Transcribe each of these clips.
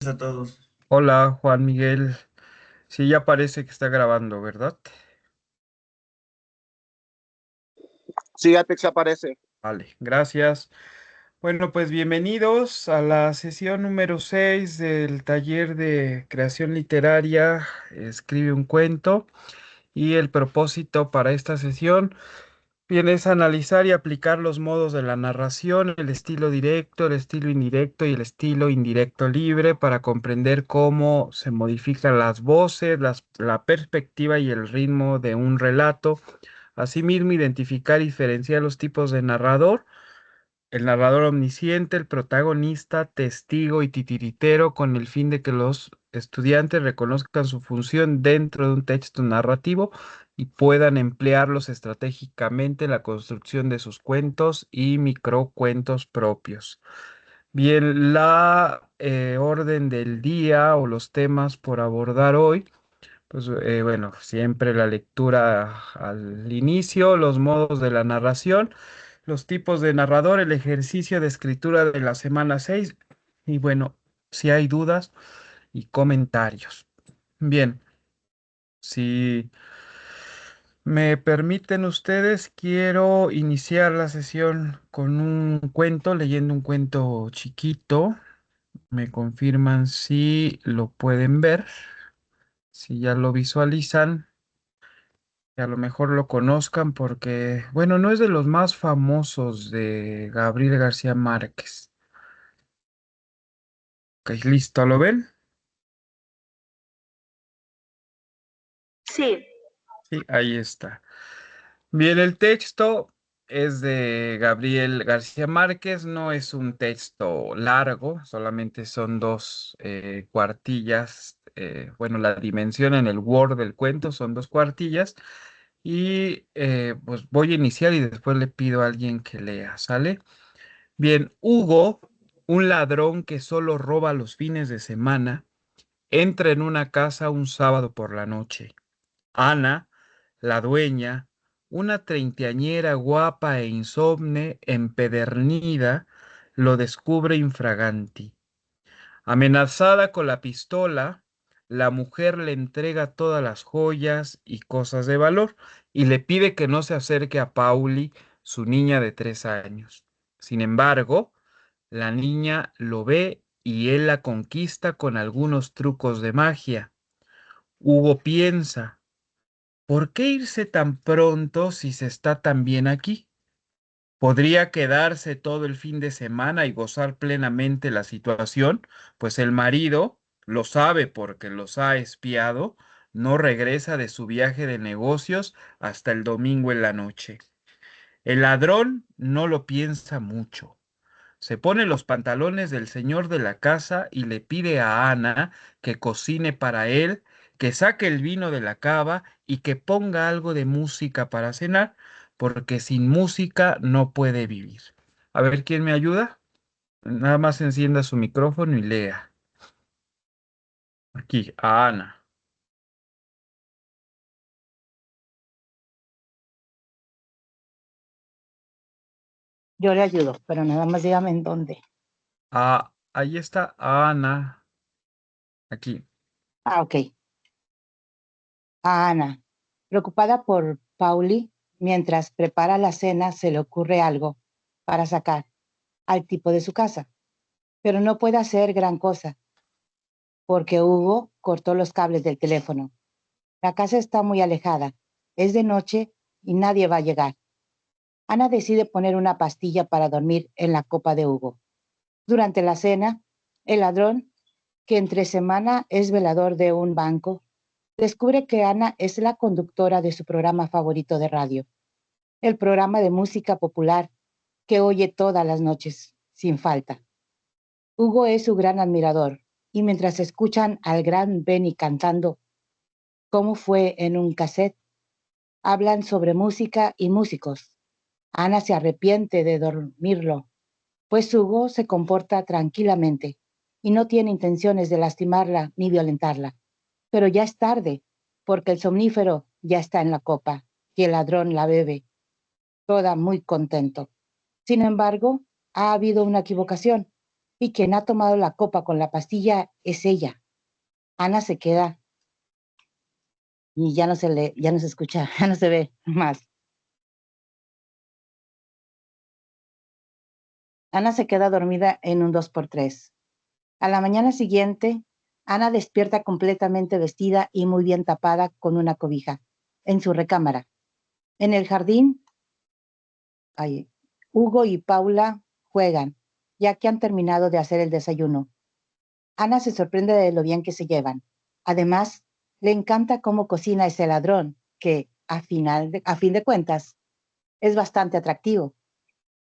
a todos. Hola, Juan Miguel. Sí, ya parece que está grabando, ¿verdad? Sí, Apex aparece. Vale, gracias. Bueno, pues bienvenidos a la sesión número 6 del taller de creación literaria. Escribe un cuento. Y el propósito para esta sesión bien es analizar y aplicar los modos de la narración, el estilo directo, el estilo indirecto y el estilo indirecto libre para comprender cómo se modifican las voces, la perspectiva y el ritmo de un relato. Asimismo, identificar y diferenciar los tipos de narrador: el narrador omnisciente, el protagonista, testigo y titiritero, con el fin de que los estudiantes reconozcan su función dentro de un texto narrativo y puedan emplearlos estratégicamente en la construcción de sus cuentos y microcuentos propios. Bien, la orden del día o los temas por abordar hoy. Pues bueno, siempre la lectura al inicio, los modos de la narración, los tipos de narrador, el ejercicio de escritura de la semana 6 y bueno, si hay dudas y comentarios. Bien, si me permiten ustedes, quiero iniciar la sesión con un cuento, leyendo un cuento chiquito. Me confirman si lo pueden ver, si ya lo visualizan. Que a lo mejor lo conozcan porque, bueno, no es de los más famosos de Gabriel García Márquez. Ok, listo, ¿lo ven? Sí, Sí, ahí está. Bien, el texto es de Gabriel García Márquez, no es un texto largo, solamente son dos cuartillas. Bueno, la dimensión en el Word del cuento son dos cuartillas. Y pues voy a iniciar y después le pido a alguien que lea, ¿sale? Bien, Hugo, un ladrón que solo roba los fines de semana, entra en una casa un sábado por la noche. Ana, la dueña, una treintañera guapa e insomne, empedernida, lo descubre infraganti. Amenazada con la pistola, la mujer le entrega todas las joyas y cosas de valor y le pide que no se acerque a Pauli, su niña de 3 años. Sin embargo, la niña lo ve y él la conquista con algunos trucos de magia. Hugo piensa, ¿por qué irse tan pronto si se está tan bien aquí? Podría quedarse todo el fin de semana y gozar plenamente la situación, pues el marido, lo sabe porque los ha espiado, no regresa de su viaje de negocios hasta el domingo en la noche. El ladrón no lo piensa mucho. Se pone los pantalones del señor de la casa y le pide a Ana que cocine para él, que saque el vino de la cava y que ponga algo de música para cenar, porque sin música no puede vivir. A ver, ¿quién me ayuda? Nada más encienda su micrófono y lea. Aquí, a Ana. yo le ayudo, pero nada más dígame en dónde. Ah, ahí está Ana. Aquí. Ok. A Ana, preocupada por Pauli, mientras prepara la cena, se le ocurre algo para sacar al tipo de su casa, pero no puede hacer gran cosa porque Hugo cortó los cables del teléfono. La casa está muy alejada, es de noche y nadie va a llegar. Ana decide poner una pastilla para dormir en la copa de Hugo. Durante la cena, el ladrón, que entre semana es velador de un banco, descubre que Ana es la conductora de su programa favorito de radio, el programa de música popular que oye todas las noches, sin falta. Hugo es su gran admirador, y mientras escuchan al gran Benny cantando Cómo fue en un cassette, hablan sobre música y músicos. Ana se arrepiente de dormirlo, pues Hugo se comporta tranquilamente y no tiene intenciones de lastimarla ni violentarla. Pero ya es tarde, porque el somnífero ya está en la copa y el ladrón la bebe, toda muy contento. Sin embargo, ha habido una equivocación. y quien ha tomado la copa con la pastilla es ella. Ana se queda y ya no se escucha, ya no se ve más. Ana se queda dormida en un 2x3. A la mañana siguiente, Ana despierta completamente vestida y muy bien tapada con una cobija, en su recámara. En el jardín, Hugo y Paula juegan, ya que han terminado de hacer el desayuno. Ana se sorprende de lo bien que se llevan. Además, le encanta cómo cocina ese ladrón, que, a fin de cuentas, es bastante atractivo.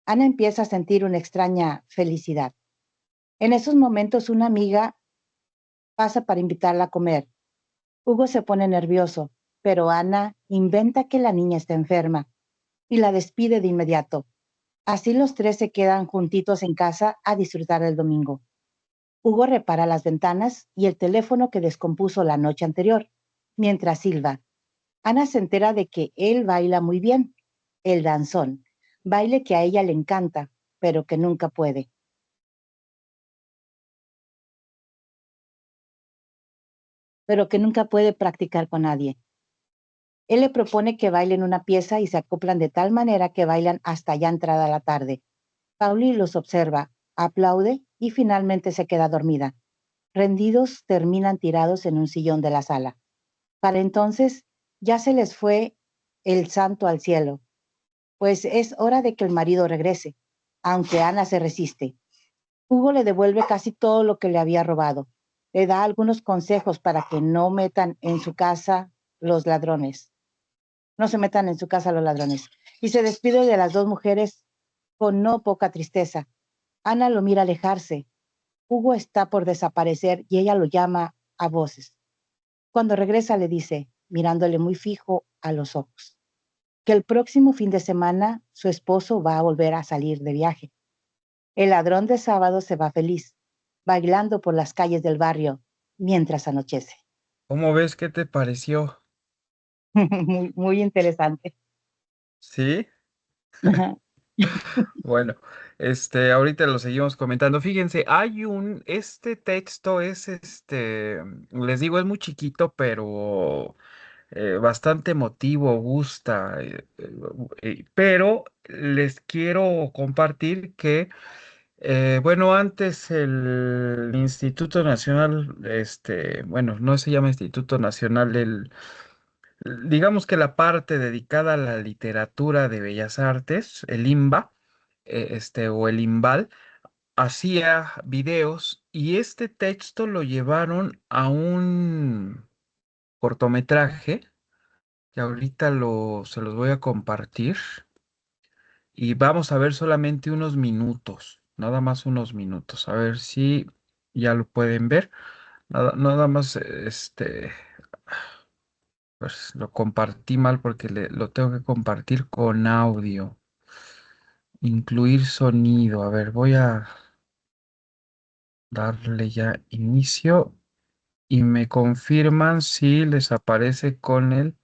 Ana empieza a sentir una extraña felicidad. En esos momentos, una amiga pasa para invitarla a comer. Hugo se pone nervioso, pero Ana inventa que la niña está enferma y la despide de inmediato. Así los tres se quedan juntitos en casa a disfrutar del domingo. Hugo repara las ventanas y el teléfono que descompuso la noche anterior, mientras silba. Ana se entera de que él baila muy bien, el danzón, baile que a ella le encanta, pero que nunca puede. Pero que nunca puede practicar con nadie. Él le propone que bailen una pieza y se acoplan de tal manera que bailan hasta ya entrada la tarde. Pauli los observa, aplaude y finalmente se queda dormida. Rendidos, terminan tirados en un sillón de la sala. Para entonces, ya se les fue el santo al cielo, pues es hora de que el marido regrese, aunque Ana se resiste. Hugo le devuelve casi todo lo que le había robado. Le da algunos consejos para que no metan en su casa los ladrones. No se metan en su casa los ladrones. Y se despide de las dos mujeres con no poca tristeza. Ana lo mira alejarse. Hugo está por desaparecer y ella lo llama a voces. Cuando regresa le dice, mirándole muy fijo a los ojos, que el próximo fin de semana su esposo va a volver a salir de viaje. El ladrón de sábado se va feliz, bailando por las calles del barrio mientras anochece. ¿Cómo ves? ¿Qué te pareció? Muy, muy interesante. ¿Sí? Bueno, ahorita lo seguimos comentando. Fíjense, este texto es, les digo, es muy chiquito, pero bastante emotivo, gusta, pero les quiero compartir que, bueno, antes el Instituto Nacional, bueno, no se llama Instituto Nacional, digamos que la parte dedicada a la literatura de Bellas Artes, el IMBA, o el IMBAL, hacía videos y este texto lo llevaron a un cortometraje que ahorita se los voy a compartir y vamos a ver solamente unos minutos, nada más unos minutos, a ver si ya lo pueden ver. Nada más, pues lo compartí mal porque lo tengo que compartir con audio. Incluir sonido. A ver, voy a darle ya inicio y me confirman si les aparece con el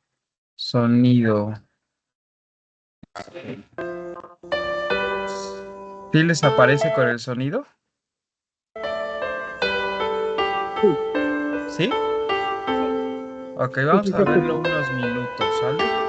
sonido. ¿Sí les aparece con el sonido? Sí, ¿Sí? Ok, sí, vamos sí, a se verlo escucha. unos minutos, ¿sale?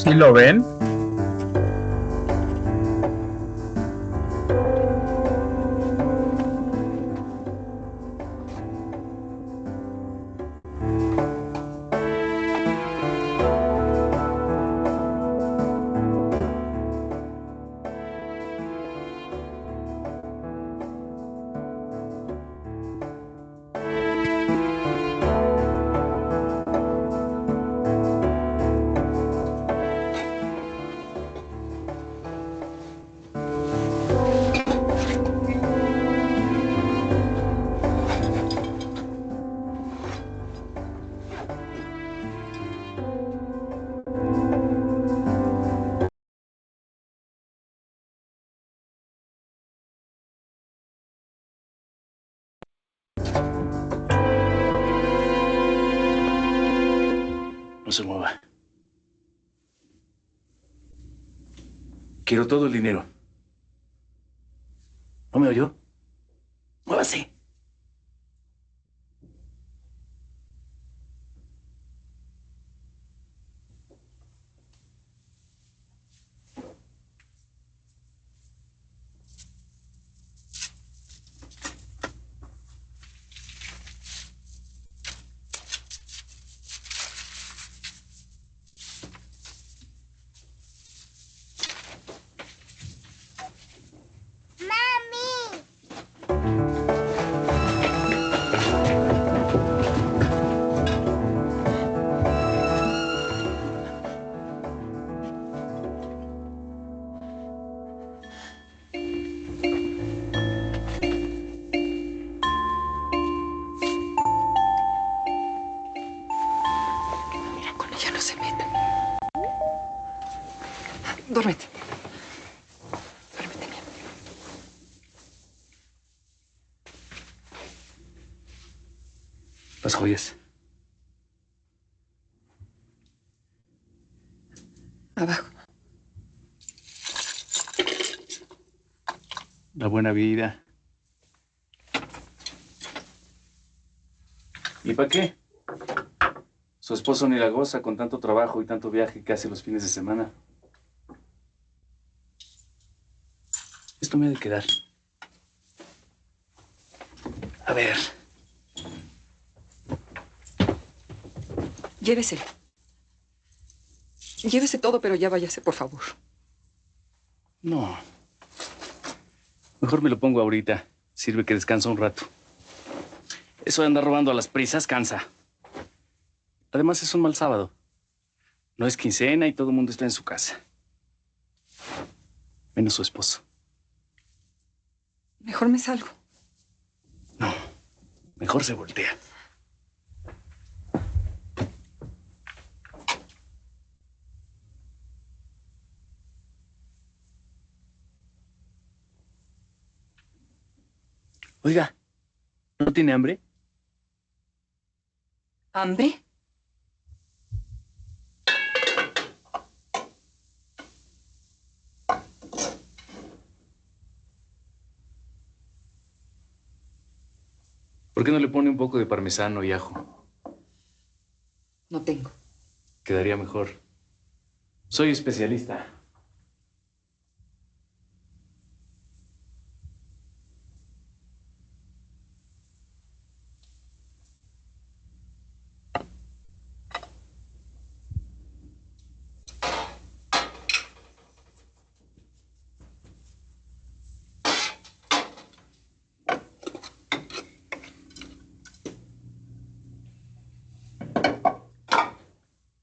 ¿Sí lo ven? No se mueva. Quiero todo el dinero. ¿No me oyó? ¡Muévase! Mira, con ella no se meta. Duérmete. Duérmete bien. Las joyas. Abajo. La buena vida. ¿Y para qué? Su esposo ni la goza con tanto trabajo y tanto viaje que hace los fines de semana. Esto me ha de quedar. A ver. Llévese. Llévese todo, pero ya váyase, por favor. No. Mejor me lo pongo ahorita. Sirve que descansa un rato. Eso de andar robando a las prisas cansa. Además, es un mal sábado. No es quincena y todo el mundo está en su casa. Menos su esposo. Mejor me salgo. No. Mejor se voltea. Oiga, ¿no tiene hambre? ¿Hambre? ¿Por qué no le pone un poco de parmesano y ajo? No tengo. Quedaría mejor. Soy especialista.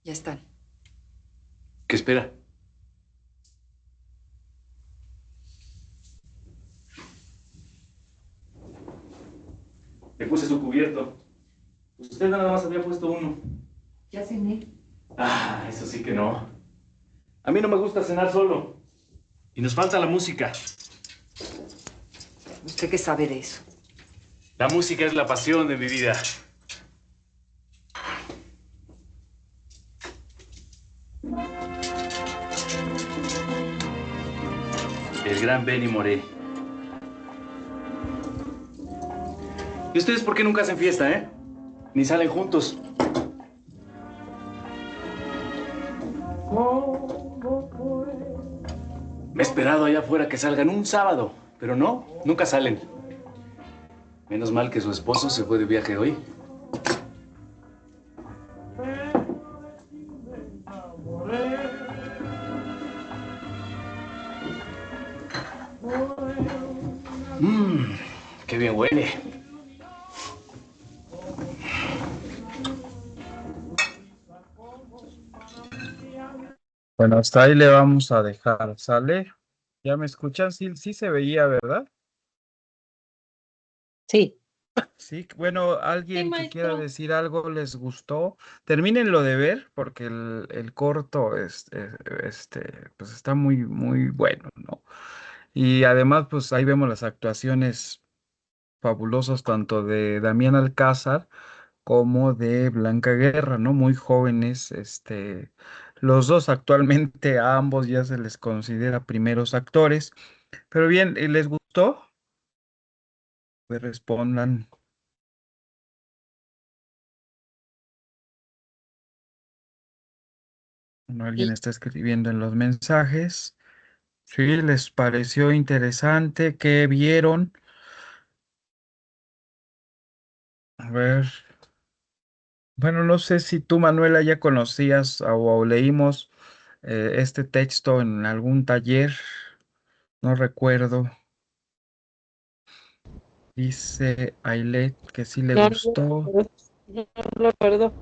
Ya están. ¿Qué espera? Le puse su cubierto. Usted nada más había puesto uno. Ya cené. Ah, eso sí que no. A mí no me gusta cenar solo. Y nos falta la música. ¿Usted qué sabe de eso? La música es la pasión de mi vida. El gran Benny Moré. ¿Y ustedes por qué nunca hacen fiesta, Ni salen juntos. Oh. esperado allá afuera que salgan un sábado, pero no, nunca salen. Menos mal que su esposo se fue de viaje hoy. Qué bien huele. Bueno, hasta ahí le vamos a dejar, ¿sale? ¿Ya me escuchan? Sí, sí se veía, ¿verdad? Sí. Sí, bueno, alguien que quiera decir algo les gustó, termínenlo de ver porque el corto pues está muy, muy bueno, ¿no? Y además, pues ahí vemos las actuaciones fabulosas tanto de Damián Alcázar como de Blanca Guerra, ¿no? Muy jóvenes, los dos actualmente a ambos ya se les considera primeros actores. Pero bien, ¿les gustó? Pues respondan. Bueno, alguien Y está escribiendo en los mensajes. Sí, ¿les pareció interesante? ¿Qué vieron? A ver. Bueno, no sé si tú, Manuela, ya conocías o leímos este texto en algún taller. No recuerdo. Dice Ailet que sí le No, gustó, no lo recuerdo.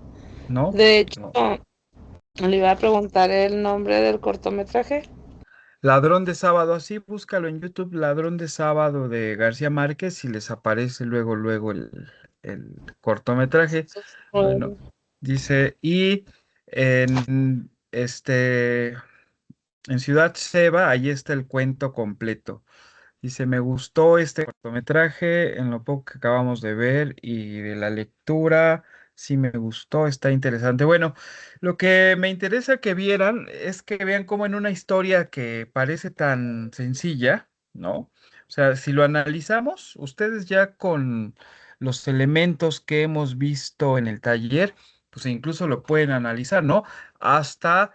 ¿no? De hecho, No. le iba a preguntar el nombre del cortometraje. Ladrón de Sábado, así búscalo en YouTube, Ladrón de Sábado de García Márquez y les aparece luego, luego el cortometraje. Bueno, dice, y en en Ciudad Seba, ahí está el cuento completo. Dice, me gustó este cortometraje en lo poco que acabamos de ver y de la lectura, sí me gustó, está interesante. Bueno, lo que me interesa que vieran es que vean cómo en una historia que parece tan sencilla, ¿no? O sea, si lo analizamos, ustedes ya con los elementos que hemos visto en el taller, pues incluso lo pueden analizar, ¿no? Hasta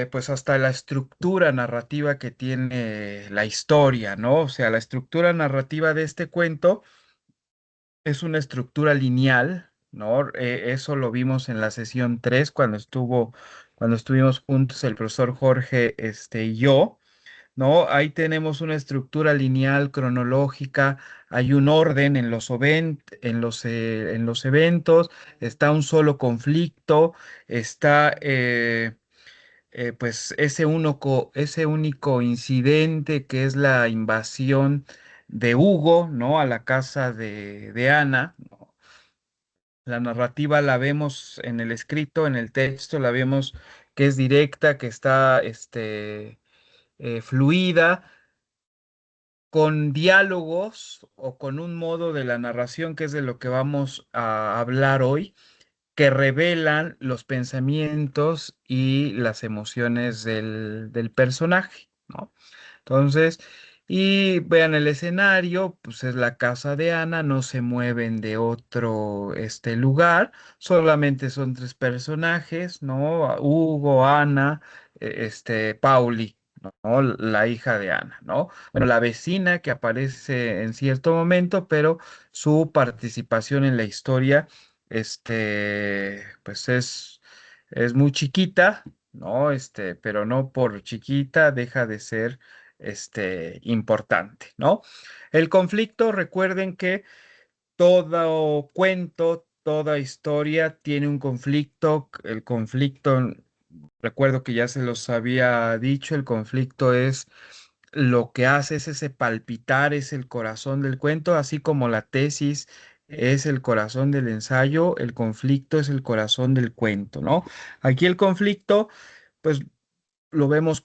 pues hasta la estructura narrativa que tiene la historia, ¿no? O sea, la estructura narrativa de este cuento es una estructura lineal, ¿no? Eso lo vimos en la sesión 3 cuando estuvimos juntos el profesor Jorge, y yo, ¿no? Ahí tenemos una estructura lineal cronológica, hay un orden en en los eventos, está un solo conflicto, está pues ese único incidente que es la invasión de Hugo, ¿no? A la casa de Ana, ¿no? La narrativa la vemos en el escrito, en el texto, la vemos que es directa, que está, fluida, con diálogos o con un modo de la narración que es de lo que vamos a hablar hoy que revelan los pensamientos y las emociones del personaje, ¿no? Entonces, y vean el escenario, pues es la casa de Ana, no se mueven de otro lugar, solamente son tres personajes, ¿no? Hugo, Ana, Pauli, ¿no? La hija de Ana, ¿no? Bueno, la vecina que aparece en cierto momento, pero su participación en la historia, pues es muy chiquita, ¿no? Pero no por chiquita deja de ser importante, ¿no? El conflicto, recuerden que todo cuento, toda historia tiene un conflicto. El conflicto, recuerdo que ya se los había dicho, el conflicto es lo que hace, es ese palpitar, es el corazón del cuento, así como la tesis es el corazón del ensayo, el conflicto es el corazón del cuento, ¿no? Aquí el conflicto, pues lo vemos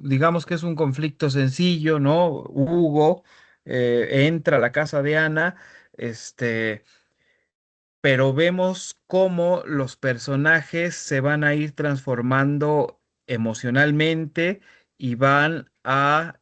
digamos que es un conflicto sencillo, ¿no? Hugo entra a la casa de Ana, este, pero vemos cómo los personajes se van a ir transformando emocionalmente y van a,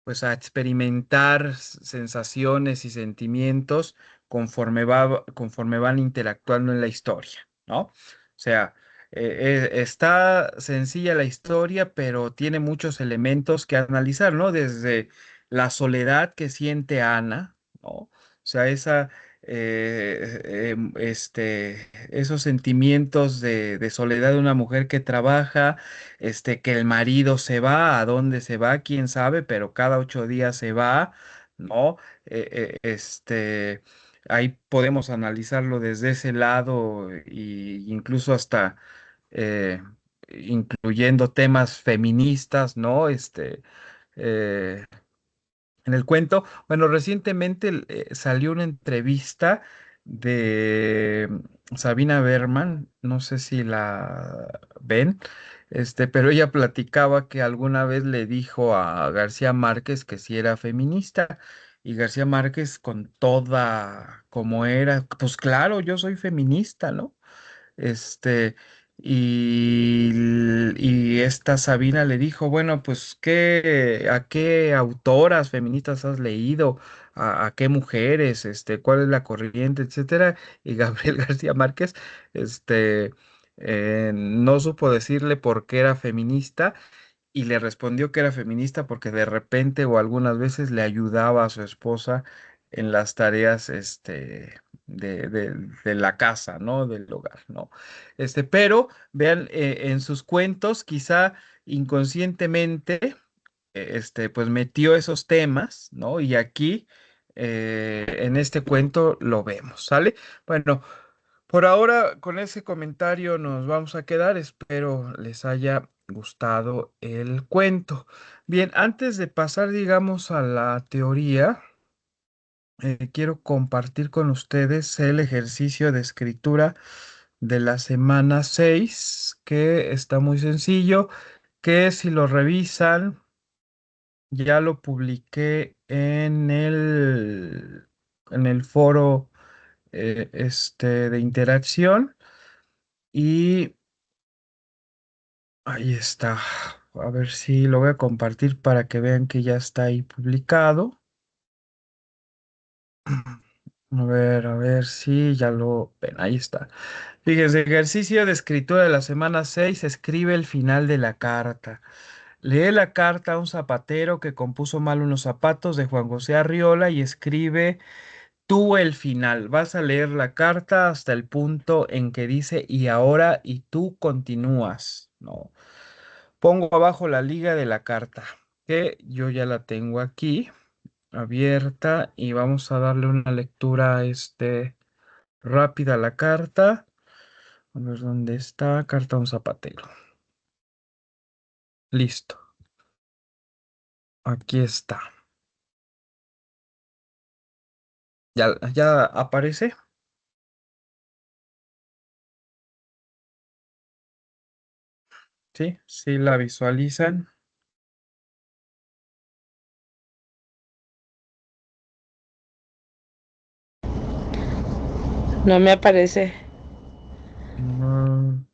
pues a experimentar sensaciones y sentimientos conforme van interactuando en la historia, ¿no? O sea, está sencilla la historia, pero tiene muchos elementos que analizar, ¿no? Desde la soledad que siente Ana, ¿no? O sea, esos sentimientos de soledad de una mujer que trabaja, que el marido se va, a dónde se va, quién sabe, pero cada 8 días se va, ¿no? Ahí podemos analizarlo desde ese lado e incluso hasta eh, incluyendo temas feministas, ¿no? Eh, en el cuento. Bueno, recientemente salió una entrevista de Sabina Berman, no sé si la ven, pero ella platicaba que alguna vez le dijo a García Márquez que si era feminista. Y García Márquez con toda como era, pues claro, yo soy feminista, ¿no? Este, y esta Sabina le dijo, bueno, pues, ¿a qué autoras feministas has leído? ¿A qué mujeres? ¿Cuál es la corriente, etcétera? Y Gabriel García Márquez, este, no supo decirle por qué era feminista y le respondió que era feminista porque de repente o algunas veces le ayudaba a su esposa en las tareas de la casa, ¿no? Del hogar, ¿no? Pero vean, en sus cuentos, quizá inconscientemente, pues metió esos temas, ¿no? Y aquí, en este cuento, lo vemos, ¿sale? Bueno. Por ahora, con ese comentario nos vamos a quedar. Espero les haya gustado el cuento. Bien, antes de pasar, digamos, a la teoría, quiero compartir con ustedes el ejercicio de escritura de la semana 6, que está muy sencillo, que si lo revisan, ya lo publiqué en el foro de interacción. Y ahí está. A ver si lo voy a compartir para que vean que ya está ahí publicado. A ver si ya lo ven. Ahí está. Fíjense, ejercicio de escritura de la semana 6. Escribe el final de la carta. Lee la carta a un zapatero que compuso mal unos zapatos de Juan José Arriola y escribe tú el final. Vas a leer la carta hasta el punto en que dice y ahora y tú continúas. No. Pongo abajo la liga de la carta, que yo ya la tengo aquí abierta y vamos a darle una lectura rápida a la carta. A ver dónde está. Carta a un zapatero. Listo. Aquí está. ¿Ya aparece? Sí, sí la visualizan. No me aparece. Mm,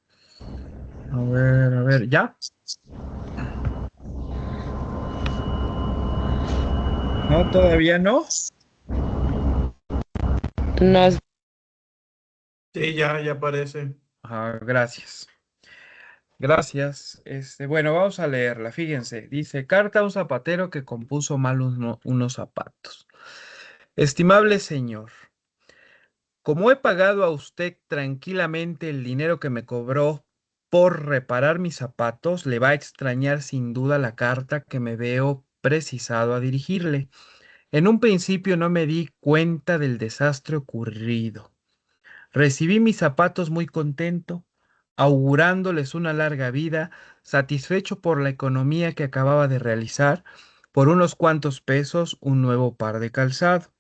a ver, ¿ya? No, todavía no. No, Sí, ya aparece. Gracias. Gracias. Bueno, vamos a leerla. Fíjense, dice, carta a un zapatero que compuso mal unos zapatos. Estimable señor, como he pagado a usted tranquilamente el dinero que me cobró por reparar mis zapatos, le va a extrañar sin duda la carta que me veo precisado a dirigirle. En un principio no me di cuenta del desastre ocurrido. Recibí mis zapatos muy contento, augurándoles una larga vida, satisfecho por la economía que acababa de realizar, por unos cuantos pesos un nuevo par de calzado.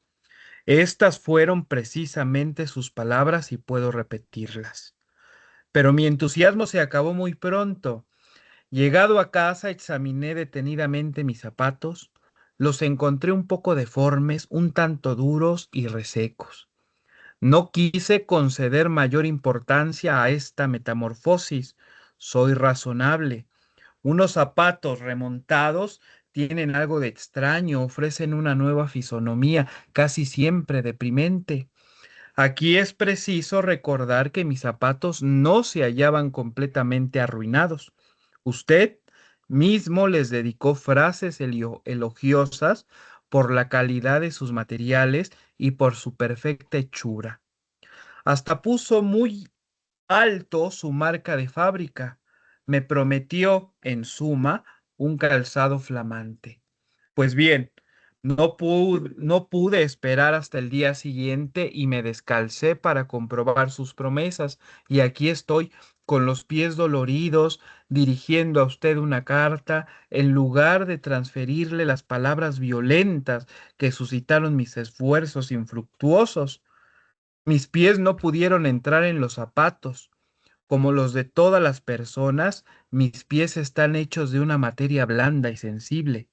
Estas fueron precisamente sus palabras y puedo repetirlas. Pero mi entusiasmo se acabó muy pronto. Llegado a casa, examiné detenidamente mis zapatos. Los encontré un poco deformes, un tanto duros y resecos. No quise conceder mayor importancia a esta metamorfosis. Soy razonable. Unos zapatos remontados tienen algo de extraño, ofrecen una nueva fisonomía, casi siempre deprimente. Aquí es preciso recordar que mis zapatos no se hallaban completamente arruinados. Usted mismo les dedicó frases elogiosas por la calidad de sus materiales y por su perfecta hechura. Hasta puso muy alto su marca de fábrica. Me prometió, en suma, un calzado flamante. Pues bien, no pude esperar hasta el día siguiente y me descalcé para comprobar sus promesas. Y aquí estoy, con los pies doloridos, dirigiendo a usted una carta, en lugar de transferirle las palabras violentas que suscitaron mis esfuerzos infructuosos. Mis pies no pudieron entrar en los zapatos. Como los de todas las personas, mis pies están hechos de una materia blanda y sensible.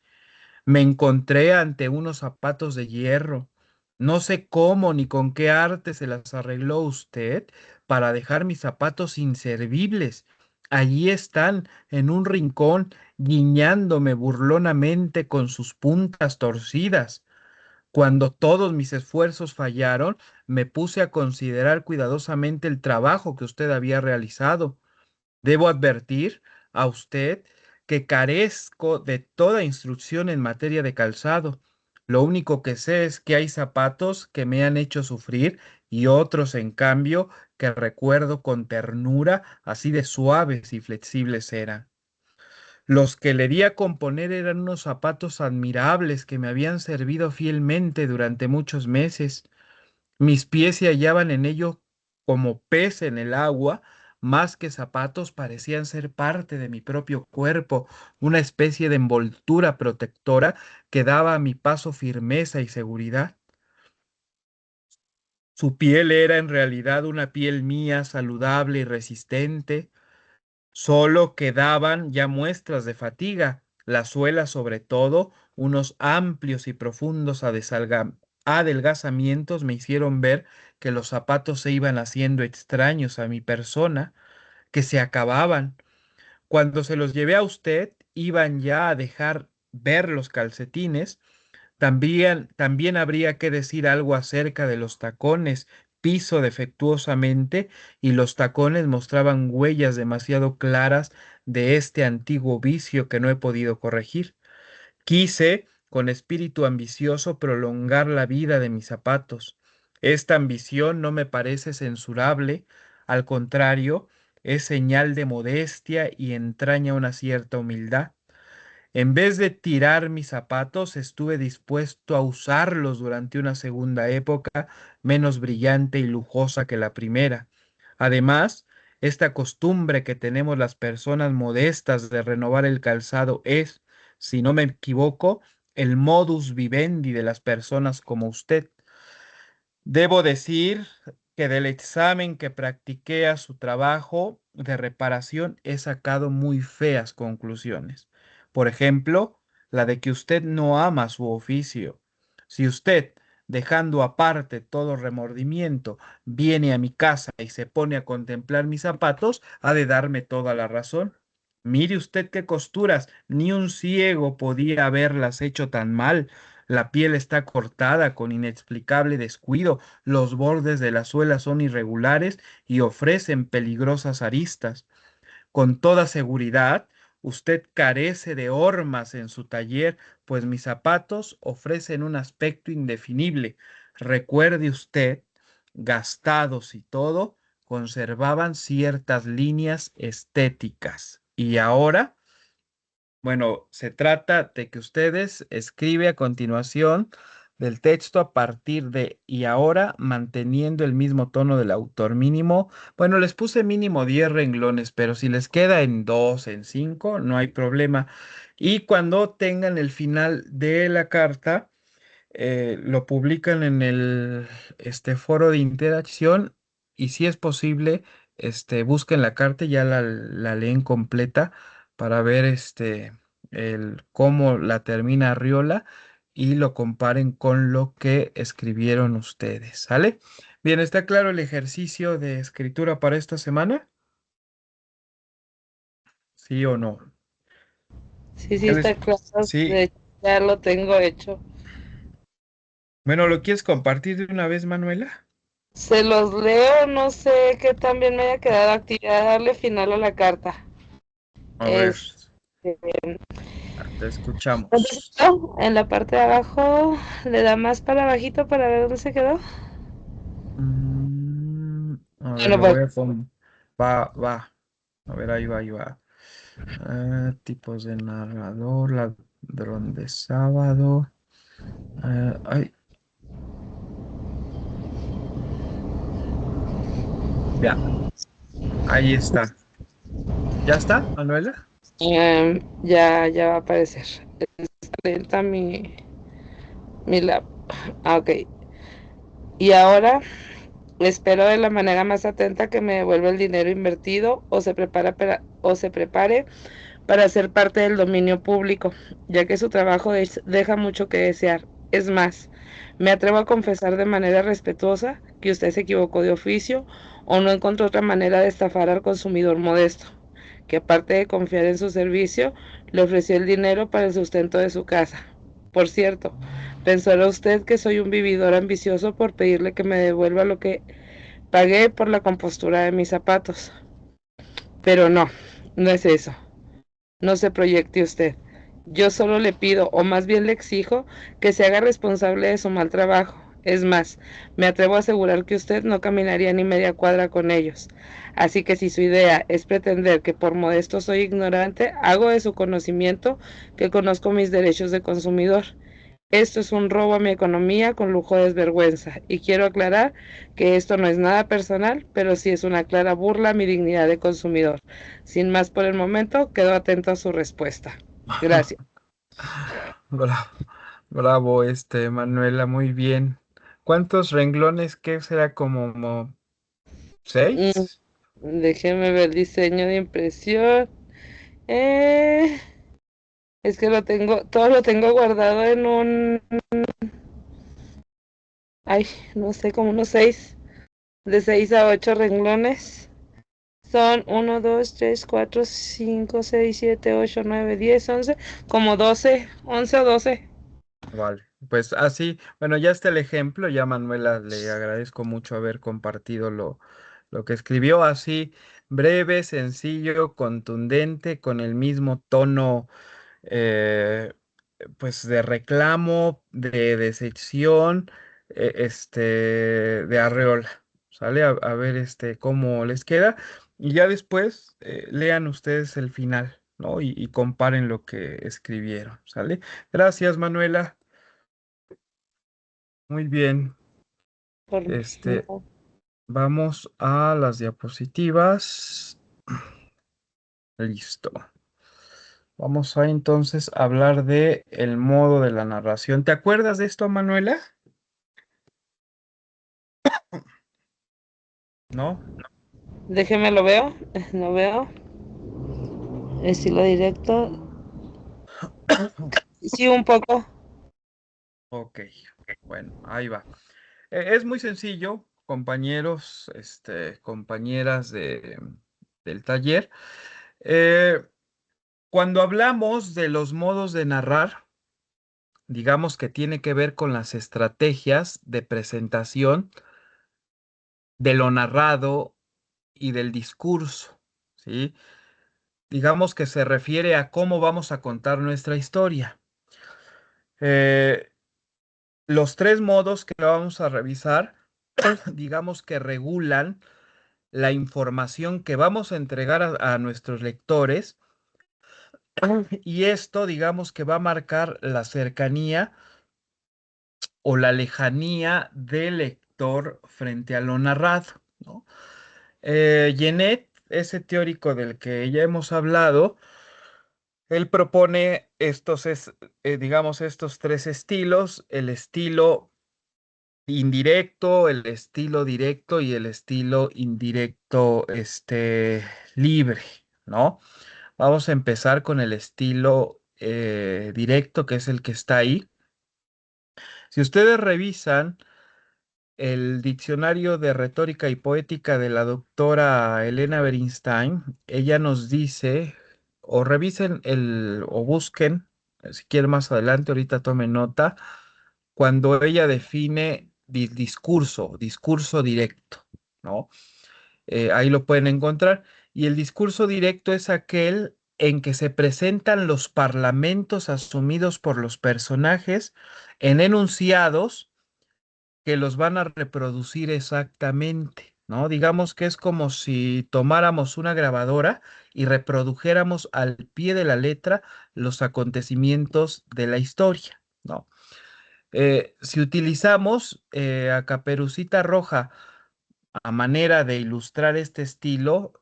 Me encontré ante unos zapatos de hierro. No sé cómo ni con qué arte se las arregló usted para dejar mis zapatos inservibles. Allí están, en un rincón, guiñándome burlonamente con sus puntas torcidas. Cuando todos mis esfuerzos fallaron, me puse a considerar cuidadosamente el trabajo que usted había realizado. Debo advertir a usted que carezco de toda instrucción en materia de calzado. Lo único que sé es que hay zapatos que me han hecho sufrir y otros, en cambio, que recuerdo con ternura, así de suaves y flexibles eran. Los que le di a componer eran unos zapatos admirables que me habían servido fielmente durante muchos meses. Mis pies se hallaban en ello como pez en el agua, más que zapatos parecían ser parte de mi propio cuerpo, una especie de envoltura protectora que daba a mi paso firmeza y seguridad. Su piel era en realidad una piel mía, saludable y resistente. Solo quedaban ya muestras de fatiga, la suela sobre todo, unos amplios y profundos adelgazamientos me hicieron ver que los zapatos se iban haciendo extraños a mi persona, que se acababan. Cuando se los llevé a usted, iban ya a dejar ver los calcetines. También habría que decir algo acerca de los tacones. Piso defectuosamente y los tacones mostraban huellas demasiado claras de este antiguo vicio que no he podido corregir. Quise, con espíritu ambicioso, prolongar la vida de mis zapatos. Esta ambición no me parece censurable, al contrario, es señal de modestia y entraña una cierta humildad. En vez de tirar mis zapatos, estuve dispuesto a usarlos durante una segunda época menos brillante y lujosa que la primera. Además, esta costumbre que tenemos las personas modestas de renovar el calzado es, si no me equivoco, el modus vivendi de las personas como usted. Debo decir que del examen que practiqué a su trabajo de reparación he sacado muy feas conclusiones. Por ejemplo, la de que usted no ama su oficio. Si usted, dejando aparte todo remordimiento, viene a mi casa y se pone a contemplar mis zapatos, ha de darme toda la razón. Mire usted qué costuras, ni un ciego podía haberlas hecho tan mal. La piel está cortada con inexplicable descuido, los bordes de la suela son irregulares y ofrecen peligrosas aristas. Con toda seguridad, usted carece de hormas en su taller, pues mis zapatos ofrecen un aspecto indefinible. Recuerde usted, gastados y todo, conservaban ciertas líneas estéticas. Y ahora, bueno, se trata de que ustedes escribe a continuación del texto a partir de y ahora manteniendo el mismo tono del autor mínimo. Bueno, les puse mínimo 10 renglones, pero si les queda en 2, en 5, no hay problema. Y cuando tengan el final de la carta, lo publican en el foro de interacción y si es posible, busquen la carta y ya la leen completa para ver cómo la termina Arriola y lo comparen con lo que escribieron ustedes, ¿sale? Bien, ¿está claro el ejercicio de escritura para esta semana? ¿Sí o no? Sí, sí, ¿Qué les- está claro. Sí. De hecho, ya lo tengo hecho. Bueno, ¿lo quieres compartir de una vez, Manuela? Se los leo, no sé qué tan bien me haya quedado actividad darle final a la carta. A ver, Este, te escuchamos. en la parte de abajo le da más para abajito para ver dónde se quedó. A ver, Bueno, lo pues voy a poner. Va. A ver, ahí va. Tipos de narrador, ladrón de sábado. Ay, ya, ahí está. ¿Ya está, Manuela? ya va a aparecer. Está lenta mi lab. Ok. Y ahora espero de la manera más atenta que me devuelva el dinero invertido o se prepare para ser parte del dominio público, ya que su trabajo deja mucho que desear. Es más, me atrevo a confesar de manera respetuosa que usted se equivocó de oficio o no encontró otra manera de estafar al consumidor modesto, que aparte de confiar en su servicio, le ofreció el dinero para el sustento de su casa. Por cierto, pensará usted que soy un vividor ambicioso por pedirle que me devuelva lo que pagué por la compostura de mis zapatos. Pero no, no es eso. No se proyecte usted. Yo solo le pido, o más bien le exijo, que se haga responsable de su mal trabajo. Es más, me atrevo a asegurar que usted no caminaría ni media cuadra con ellos. Así que si su idea es pretender que por modesto soy ignorante, hago de su conocimiento que conozco mis derechos de consumidor. Esto es un robo a mi economía con lujo de desvergüenza, y quiero aclarar que esto no es nada personal, pero sí es una clara burla a mi dignidad de consumidor. Sin más por el momento, quedo atento a su respuesta. Gracias. Bravo, bravo, Manuela, muy bien. ¿Cuántos renglones? ¿Qué será como Mm, 6? Déjeme ver el diseño de impresión. Eh, es que todo lo tengo guardado en ay, no sé, como unos 6, de 6 a 8 renglones. Son 1, 2, 3, 4, 5, 6, 7, 8, 9, 10, 11, como 12, 11 o 12. Vale, pues así, bueno, ya está el ejemplo, ya Manuela, le agradezco mucho haber compartido lo que escribió, así, breve, sencillo, contundente, con el mismo tono, eh, pues, de reclamo, de decepción, de arreola, ¿sale? A ver, cómo les queda, y ya después, lean ustedes el final, ¿no? Y comparen lo que escribieron, ¿sale? Gracias, Manuela. Muy bien, Por, este, vamos a las diapositivas. Listo. Vamos a entonces hablar de el modo de la narración. ¿Te acuerdas de esto, Manuela? ¿No? déjeme lo veo, lo veo. Estilo directo. Sí, un poco. Ok, bueno, ahí va. Es muy sencillo, compañeros, compañeras del taller. Eh, Cuando hablamos de los modos de narrar, digamos que tiene que ver con las estrategias de presentación de lo narrado y del discurso, ¿sí? Digamos que se refiere a cómo vamos a contar nuestra historia. Eh, los tres modos que vamos a revisar, digamos que regulan la información que vamos a entregar a nuestros lectores, y esto, digamos que va a marcar la cercanía o la lejanía del lector frente a lo narrado, ¿no? Genet, ese teórico del que ya hemos hablado, él propone digamos, estos tres estilos: el estilo indirecto, el estilo directo y el estilo indirecto, libre, ¿no? Vamos a empezar con el estilo directo, que es el que está ahí. Si ustedes revisan el diccionario de retórica y poética de la doctora Elena Bernstein, ella nos dice, o revisen o busquen, si quieren más adelante, ahorita tomen nota, cuando ella define discurso directo, ¿no? Ahí lo pueden encontrar. Y el discurso directo es aquel en que se presentan los parlamentos asumidos por los personajes en enunciados que los van a reproducir exactamente, ¿no? Digamos que es como si tomáramos una grabadora y reprodujéramos al pie de la letra los acontecimientos de la historia, ¿no? Si utilizamos a Caperucita Roja a manera de ilustrar este estilo,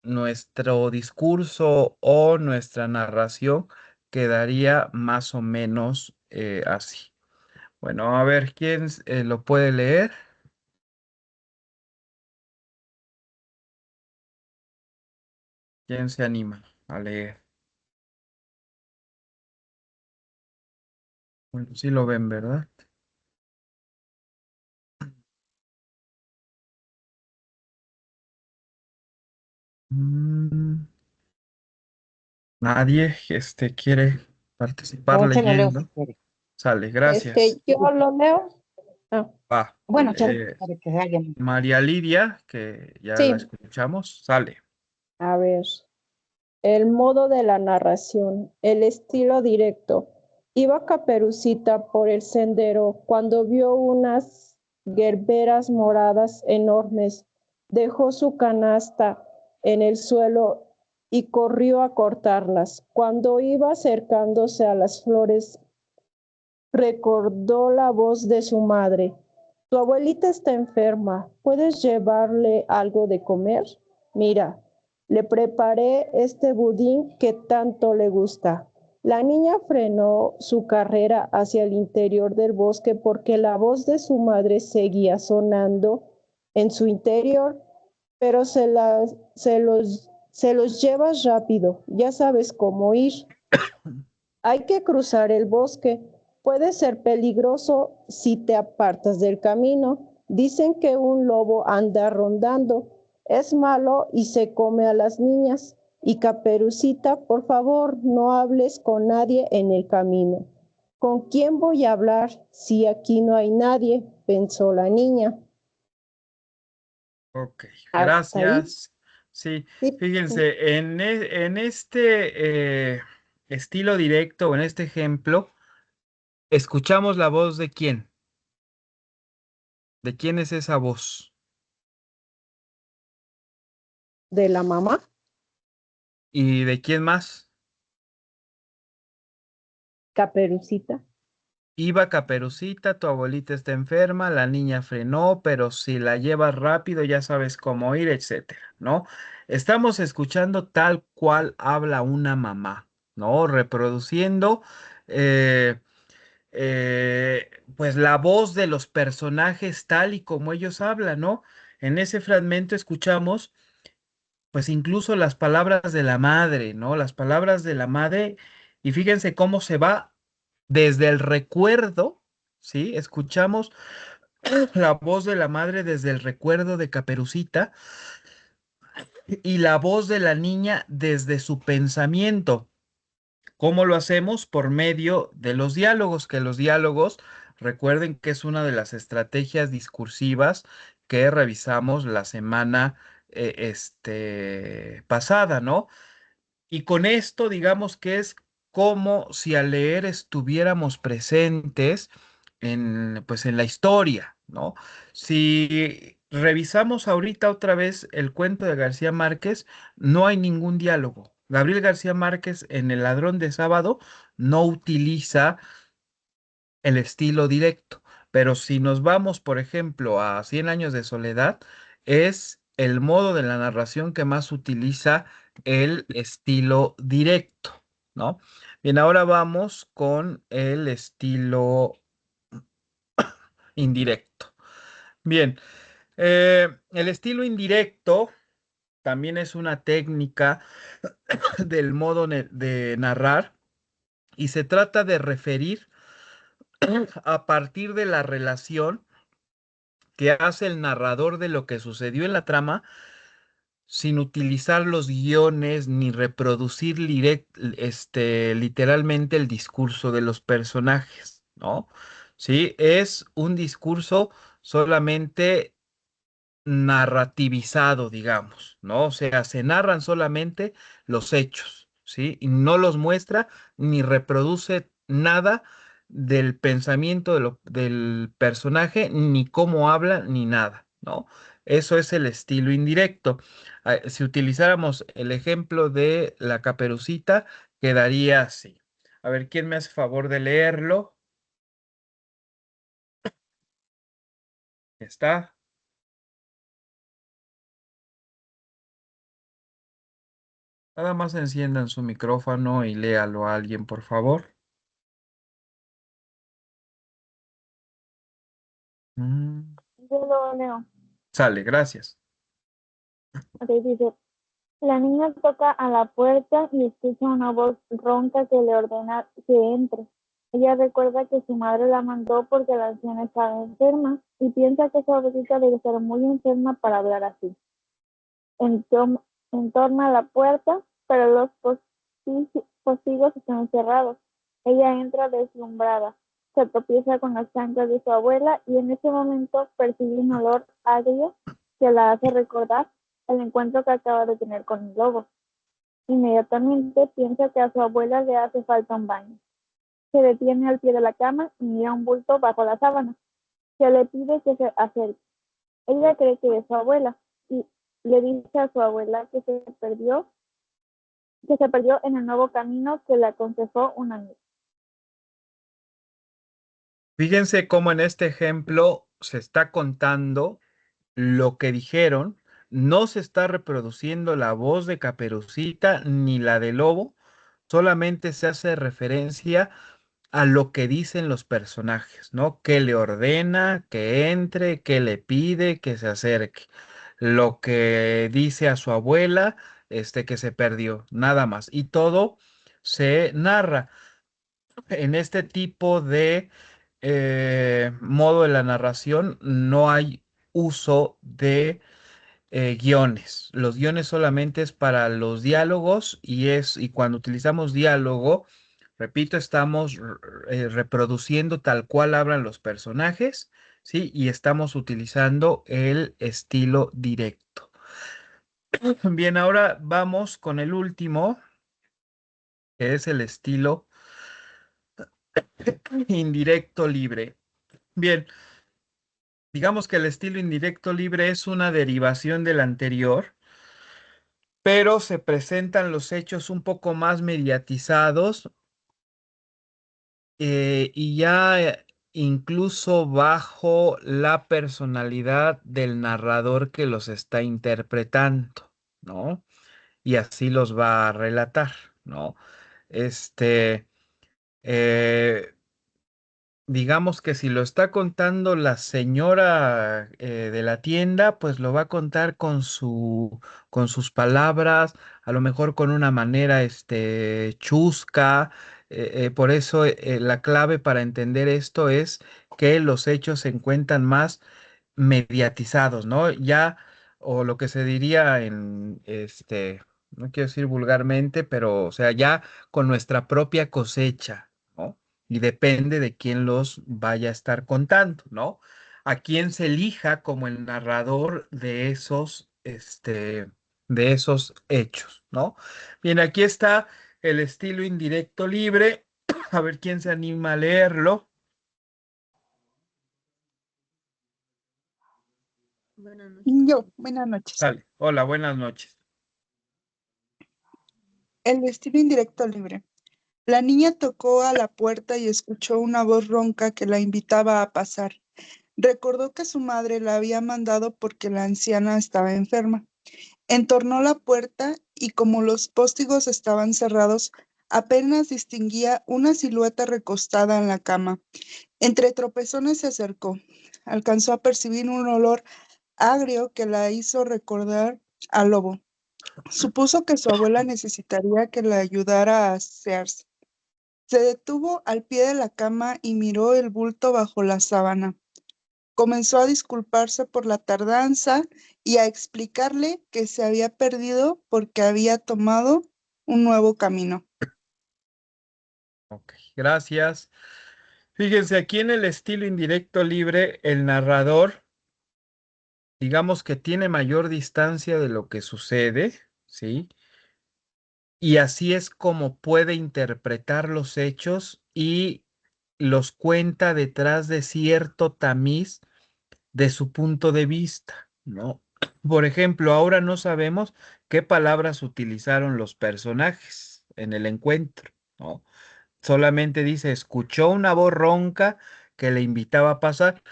nuestro discurso o nuestra narración quedaría más o menos así. Bueno, a ver, ¿quién lo puede leer? ¿Quién se anima a leer? Bueno, sí lo ven, ¿verdad? Mm, nadie quiere participar Yo se lo leo si leyendo. quiere. Sale, gracias. Yo lo leo. Ah, Va. Bueno, eh, para que alguien. María Lidia, que ya la Sí, escuchamos, sale. a ver, el modo de la narración, el estilo directo. Iba Caperucita por el sendero cuando vio unas gerberas moradas enormes. Dejó su canasta en el suelo y corrió a cortarlas. Cuando iba acercándose a las flores, recordó la voz de su madre. Tu abuelita está enferma. ¿Puedes llevarle algo de comer? Mira, le preparé este budín que tanto le gusta. La niña frenó su carrera hacia el interior del bosque porque la voz de su madre seguía sonando en su interior, pero se los llevas rápido. Ya sabes cómo ir. Hay que cruzar el bosque. Puede ser peligroso si te apartas del camino. Dicen que un lobo anda rondando. Es malo y se come a las niñas. Y Caperucita, por favor, no hables con nadie en el camino. ¿Con quién voy a hablar si aquí no hay nadie?, pensó la niña. Ok, Hasta ahí. gracias. Sí, Sí. fíjense, en este estilo directo, en este ejemplo, escuchamos la voz de quién. ¿De quién es esa voz? De la mamá. ¿Y de quién más? Caperucita. Iba Caperucita, tu abuelita está enferma, la niña frenó, pero si la llevas rápido ya sabes cómo ir, etcétera, ¿no? Estamos escuchando tal cual habla una mamá, ¿no? Reproduciendo eh, pues la voz de los personajes tal y como ellos hablan, ¿no? En ese fragmento escuchamos pues incluso las palabras de la madre, ¿no? Las palabras de la madre y fíjense cómo se va desde el recuerdo, ¿sí? Escuchamos la voz de la madre desde el recuerdo de Caperucita y la voz de la niña desde su pensamiento. ¿Cómo lo hacemos? Por medio de los diálogos, que los diálogos, recuerden que es una de las estrategias discursivas que revisamos la semana pasada, ¿no? Y con esto, digamos que es como si al leer estuviéramos presentes pues en la historia, ¿no? Si revisamos ahorita otra vez el cuento de García Márquez, no hay ningún diálogo. Gabriel García Márquez en El Ladrón de Sábado no utiliza el estilo directo, pero si nos vamos, por ejemplo, a Cien años de soledad, es el modo de la narración que más utiliza el estilo directo, ¿no? Bien, ahora vamos con el estilo indirecto. Bien, el estilo indirecto también es una técnica del modo de narrar y se trata de referir a partir de la relación que hace el narrador de lo que sucedió en la trama sin utilizar los guiones ni reproducir literalmente el discurso de los personajes, ¿no? ¿sí? Es un discurso solamente narrativizado, digamos, ¿no? O sea, se narran solamente los hechos, ¿sí? Y no los muestra ni reproduce nada del pensamiento del personaje, ni cómo habla, ni nada, ¿no? Eso es el estilo indirecto. Si utilizáramos el ejemplo de la Caperucita, quedaría así. A ver, ¿quién me hace favor de leerlo? ¿Está? Nada más enciendan su micrófono y léalo a alguien, por favor. Mm, Yo lo leo. Sale, gracias. Ok, dice, la niña toca a la puerta y escucha una voz ronca que le ordena que entre. Ella recuerda que su madre la mandó porque la anciana estaba enferma y piensa que su abuelita debe estar muy enferma para hablar así. Entom- Entorna la puerta, pero los postigos están cerrados. Ella entra deslumbrada, se tropieza con las chanclas de su abuela y en ese momento percibe un olor agrio que la hace recordar el encuentro que acaba de tener con el lobo. Inmediatamente piensa que a su abuela le hace falta un baño. Se detiene al pie de la cama y mira un bulto bajo la sábana. Se le pide que se acerque. Ella cree que es su abuela y le dice a su abuela que se perdió en el nuevo camino que le aconsejó un amigo. Fíjense cómo en este ejemplo se está contando lo que dijeron, no se está reproduciendo la voz de Caperucita ni la de Lobo, solamente se hace referencia a lo que dicen los personajes, ¿no? Que le ordena que entre, que le pide que se acerque, lo que dice a su abuela, que se perdió, nada más. Y todo se narra en este tipo de modo de la narración. No hay uso de guiones. Los guiones solamente es para los diálogos y cuando utilizamos diálogo, repito, estamos reproduciendo tal cual hablan los personajes, ¿sí? Y estamos utilizando el estilo directo. Bien, ahora vamos con el último, que es el estilo indirecto libre. Bien, digamos que el estilo indirecto libre es una derivación del anterior, pero se presentan los hechos un poco más mediatizados, y ya incluso bajo la personalidad del narrador que los está interpretando, ¿no? Y así los va a relatar, ¿no? Este, eh, digamos que si lo está contando la señora de la tienda, pues lo va a contar con sus palabras, a lo mejor con una manera chusca. Por eso la clave para entender esto es que los hechos se encuentran más mediatizados, ¿no? Ya, o lo que se diría no quiero decir vulgarmente, pero o sea, ya con nuestra propia cosecha, ¿no? Y depende de quién los vaya a estar contando, ¿no? A quién se elija como el narrador de esos hechos, ¿no? Bien, aquí está el estilo indirecto libre. A ver quién se anima a leerlo. Yo, buenas noches. Sale. Hola, buenas noches. El estilo indirecto libre. La niña tocó a la puerta y escuchó una voz ronca que la invitaba a pasar. Recordó que su madre la había mandado porque la anciana estaba enferma. Entornó la puerta y como los póstigos estaban cerrados, apenas distinguía una silueta recostada en la cama. Entre tropezones se acercó. Alcanzó a percibir un olor agrio que la hizo recordar al lobo. Supuso que su abuela necesitaría que la ayudara a asearse. Se detuvo al pie de la cama y miró el bulto bajo la sábana. Comenzó a disculparse por la tardanza y a explicarle que se había perdido porque había tomado un nuevo camino. Ok, gracias. Fíjense, aquí en el estilo indirecto libre, el narrador, digamos que tiene mayor distancia de lo que sucede, ¿sí? Y así es como puede interpretar los hechos y los cuenta detrás de cierto tamiz de su punto de vista, ¿no? Por ejemplo, ahora no sabemos qué palabras utilizaron los personajes en el encuentro, ¿no? Solamente dice, escuchó una voz ronca que le invitaba a pasar.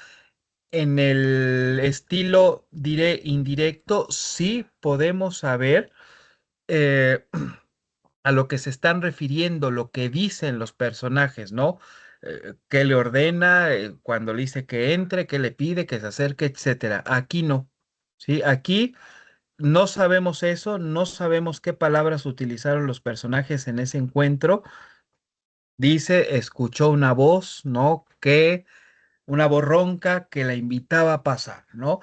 En el estilo indirecto, sí podemos saber eh, a lo que se están refiriendo, lo que dicen los personajes, ¿no? ¿Qué le ordena cuando le dice que entre, qué le pide, que se acerque, etcétera? Aquí no, ¿sí? Aquí no sabemos eso, no sabemos qué palabras utilizaron los personajes en ese encuentro. Dice, escuchó una voz, ¿no? Una voz ronca que la invitaba a pasar, ¿no?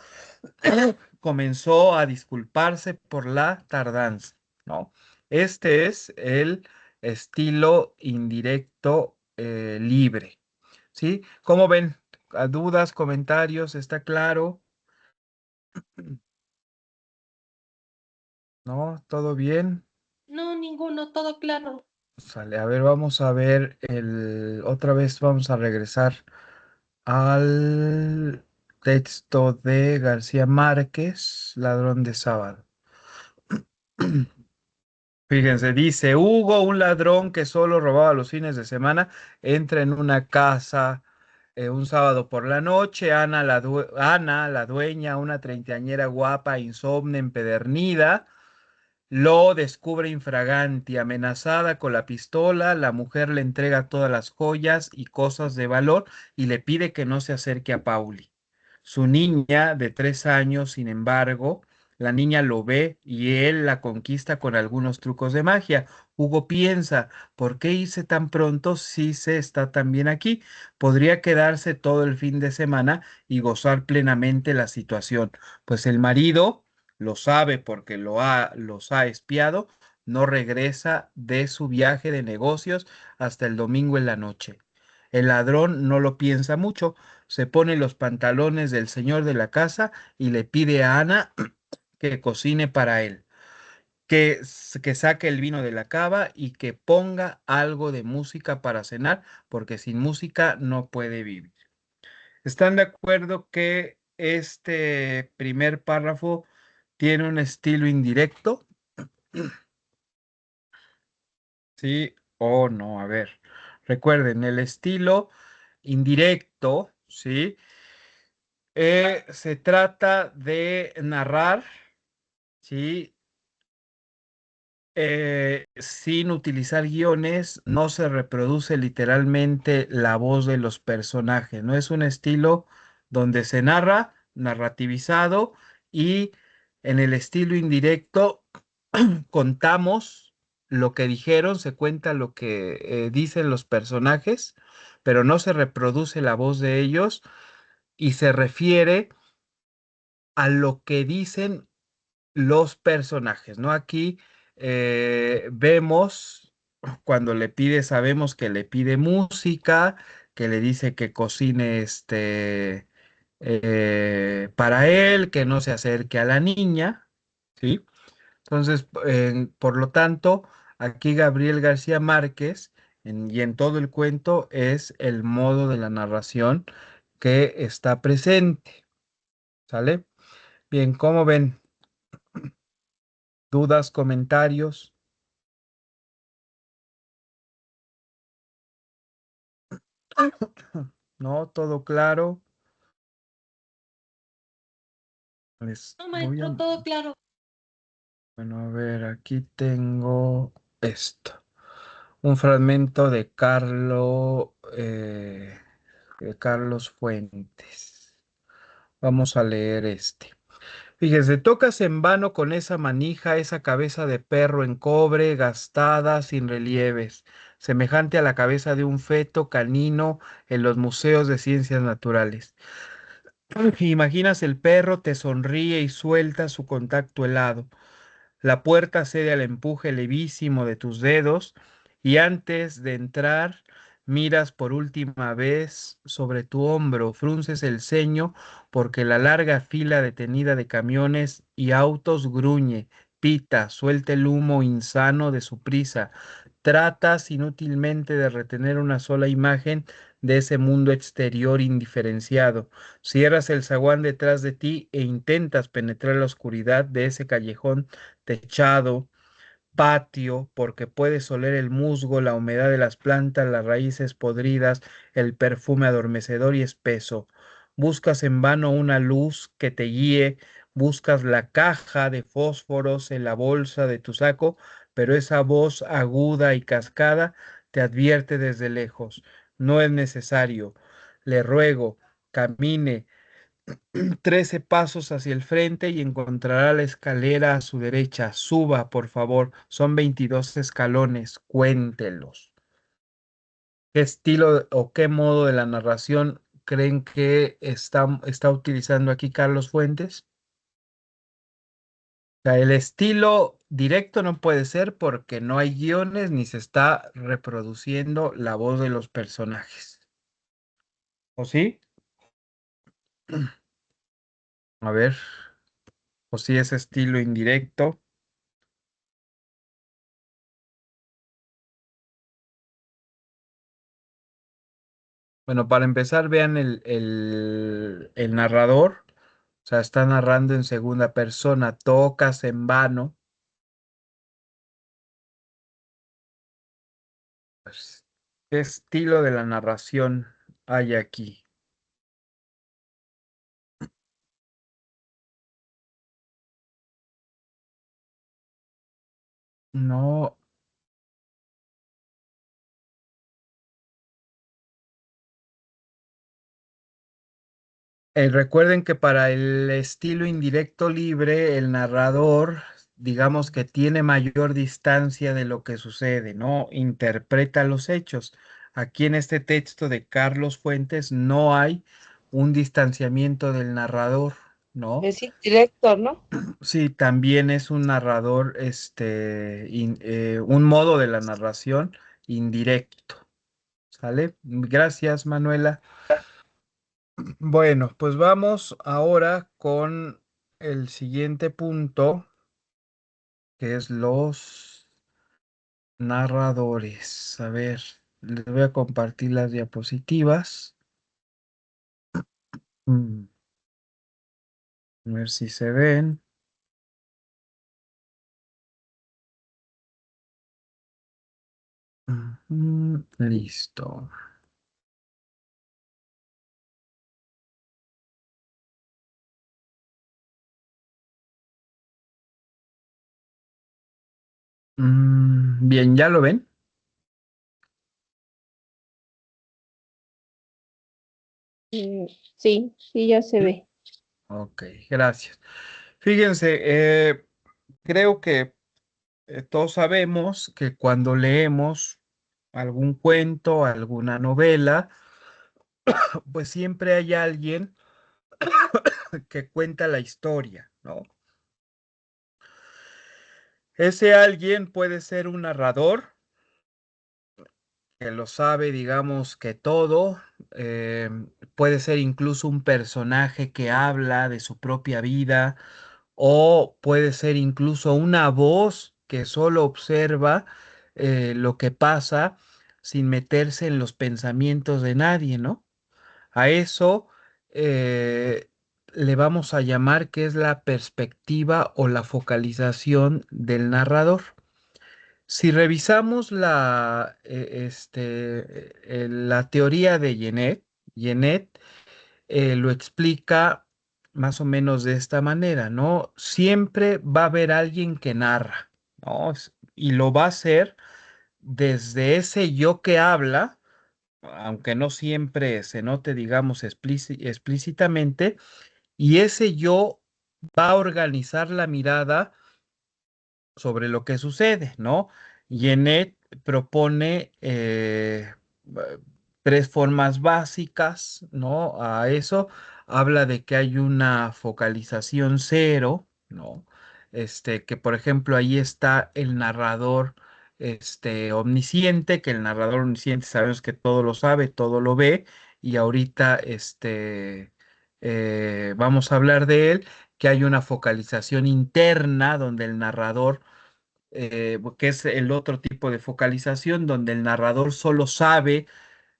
Comenzó a disculparse por la tardanza, ¿no? Este es el estilo indirecto libre, ¿sí? ¿Cómo ven? ¿A dudas, comentarios? ¿Está claro? ¿No? ¿Todo bien? No, ninguno, todo claro. Sale, a ver, vamos a ver otra vez vamos a regresar al texto de García Márquez, Ladrón de Sábado. Fíjense, dice, Hugo, un ladrón que solo robaba los fines de semana, entra en una casa un sábado por la noche. Ana, la dueña, una treintañera guapa, insomne, empedernida, lo descubre infraganti, amenazada con la pistola. La mujer le entrega todas las joyas y cosas de valor y le pide que no se acerque a Pauli. Su niña de 3 años, sin embargo, la niña lo ve y él la conquista con algunos trucos de magia. Hugo piensa, ¿por qué hice tan pronto si se está tan bien aquí? Podría quedarse todo el fin de semana y gozar plenamente la situación, pues el marido lo sabe porque los ha espiado, no regresa de su viaje de negocios hasta el domingo en la noche. El ladrón no lo piensa mucho, se pone los pantalones del señor de la casa y le pide a Ana que cocine para él, que saque el vino de la cava y que ponga algo de música para cenar, porque sin música no puede vivir. ¿Están de acuerdo que este primer párrafo tiene un estilo indirecto? ¿Sí o no? A ver, recuerden, el estilo indirecto, ¿sí? Se trata de narrar, ¿sí? Sin utilizar guiones, no se reproduce literalmente la voz de los personajes, no es un estilo donde se narra, narrativizado, y en el estilo indirecto contamos lo que dijeron, se cuenta lo que dicen los personajes, pero no se reproduce la voz de ellos y se refiere a lo que dicen los personajes, ¿no? Aquí vemos cuando le pide, sabemos que le pide música, que le dice que cocine para él, que no se acerque a la niña, ¿sí? Entonces, por lo tanto, aquí Gabriel García Márquez y en todo el cuento es el modo de la narración que está presente, ¿sale? Bien, ¿cómo ven? ¿Dudas, comentarios? ¿No? ¿Todo claro? Les No, voy a... maestro, todo claro. Bueno, a ver, aquí tengo esto. Un fragmento de Carlos Fuentes. Vamos a leer este. Fíjese, tocas en vano con esa manija, esa cabeza de perro en cobre, gastada, sin relieves, semejante a la cabeza de un feto canino en los museos de ciencias naturales. Imaginas el perro, te sonríe y suelta su contacto helado. La puerta cede al empuje levísimo de tus dedos y antes de entrar miras por última vez sobre tu hombro, frunces el ceño porque la larga fila detenida de camiones y autos gruñe, pita, suelta el humo insano de su prisa. Tratas inútilmente de retener una sola imagen de ese mundo exterior indiferenciado. Cierras el zaguán detrás de ti e intentas penetrar la oscuridad de ese callejón techado, patio, porque puedes oler el musgo, la humedad de las plantas, las raíces podridas, el perfume adormecedor y espeso. Buscas en vano una luz que te guíe, buscas la caja de fósforos en la bolsa de tu saco, pero esa voz aguda y cascada te advierte desde lejos. No es necesario. Le ruego, camine 13 pasos hacia el frente y encontrará la escalera a su derecha. Suba, por favor. Son 22 escalones. Cuéntelos. ¿Qué estilo o qué modo de la narración creen que está utilizando aquí Carlos Fuentes? O sea, el estilo directo no puede ser porque no hay guiones ni se está reproduciendo la voz de los personajes. ¿O sí? A ver. ¿O sí es estilo indirecto? Bueno, para empezar, vean el narrador. O sea, está narrando en segunda persona. Tocas en vano. Pues, ¿qué estilo de la narración hay aquí? No. Recuerden que para el estilo indirecto libre, el narrador, digamos que tiene mayor distancia de lo que sucede, ¿no? Interpreta los hechos. Aquí en este texto de Carlos Fuentes no hay un distanciamiento del narrador, ¿no? Es indirecto, ¿no? Sí, también es un narrador, un modo de la narración indirecto, ¿sale? Gracias, Manuela. Bueno, pues vamos ahora con el siguiente punto, que es los narradores. A ver, les voy a compartir las diapositivas. Mm, A ver si se ven. Listo. Bien, ¿ya lo ven? Sí, sí, ya se ve. Ok, gracias. Fíjense, creo que todos sabemos que cuando leemos algún cuento, alguna novela, pues siempre hay alguien que cuenta la historia, ¿no? Ese alguien puede ser un narrador que lo sabe, digamos que todo, puede ser incluso un personaje que habla de su propia vida, o puede ser incluso una voz que solo observa lo que pasa sin meterse en los pensamientos de nadie, ¿no? A eso eh, le vamos a llamar que es la perspectiva o la focalización del narrador. Si revisamos la teoría de Genet lo explica más o menos de esta manera, ¿no? Siempre va a haber alguien que narra, ¿no? Y lo va a hacer desde ese yo que habla, aunque no siempre se note, digamos, explícitamente, y ese yo va a organizar la mirada sobre lo que sucede, ¿no? Genet propone ba- tres formas básicas, ¿no? A eso habla de que hay una focalización cero, ¿no? Que por ejemplo ahí está el narrador omnisciente, que el narrador omnisciente sabemos que todo lo sabe, todo lo ve, y ahorita vamos a hablar de él, que hay una focalización interna donde el narrador, que es el otro tipo de focalización, donde el narrador solo sabe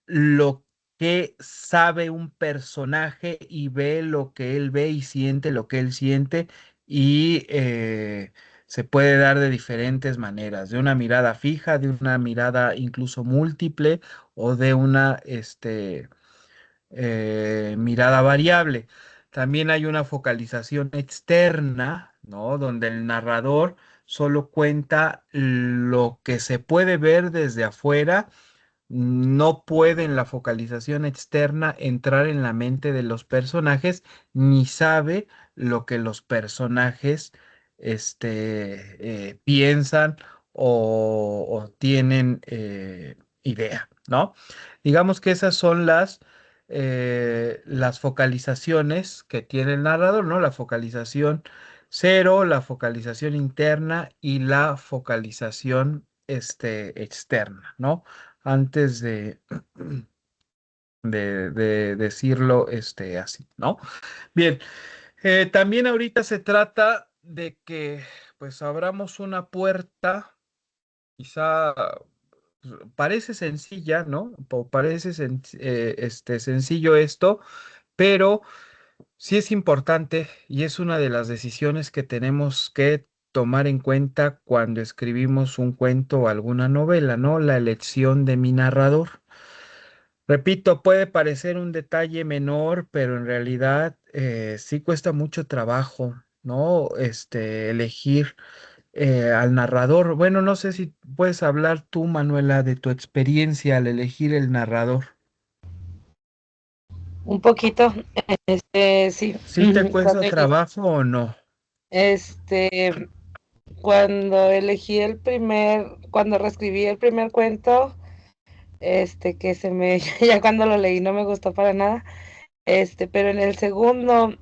lo que sabe un personaje y ve lo que él ve y siente lo que él siente y se puede dar de diferentes maneras, de una mirada fija, de una mirada incluso múltiple o de una mirada variable. También hay una focalización externa, ¿no? Donde el narrador solo cuenta lo que se puede ver desde afuera, no puede en la focalización externa entrar en la mente de los personajes, ni sabe lo que los personajes piensan o tienen idea, ¿no? Digamos que esas son las focalizaciones que tiene el narrador, ¿no? La focalización cero, la focalización interna y la focalización externa, ¿no? Antes de decirlo así, ¿no? Bien, también ahorita se trata de que pues abramos una puerta, quizá parece sencilla, ¿no? Parece sencillo esto, pero sí es importante y es una de las decisiones que tenemos que tomar en cuenta cuando escribimos un cuento o alguna novela, ¿no? La elección de mi narrador. Repito, puede parecer un detalle menor, pero en realidad sí cuesta mucho trabajo, ¿no? Elegir al narrador. Bueno, no sé si puedes hablar tú, Manuela, de tu experiencia al elegir el narrador. Un poquito, sí. ¿Sí te cuesta Cuando, trabajo o no? este, cuando cuando reescribí el primer cuento, que ya cuando lo leí no me gustó para nada, pero en el segundo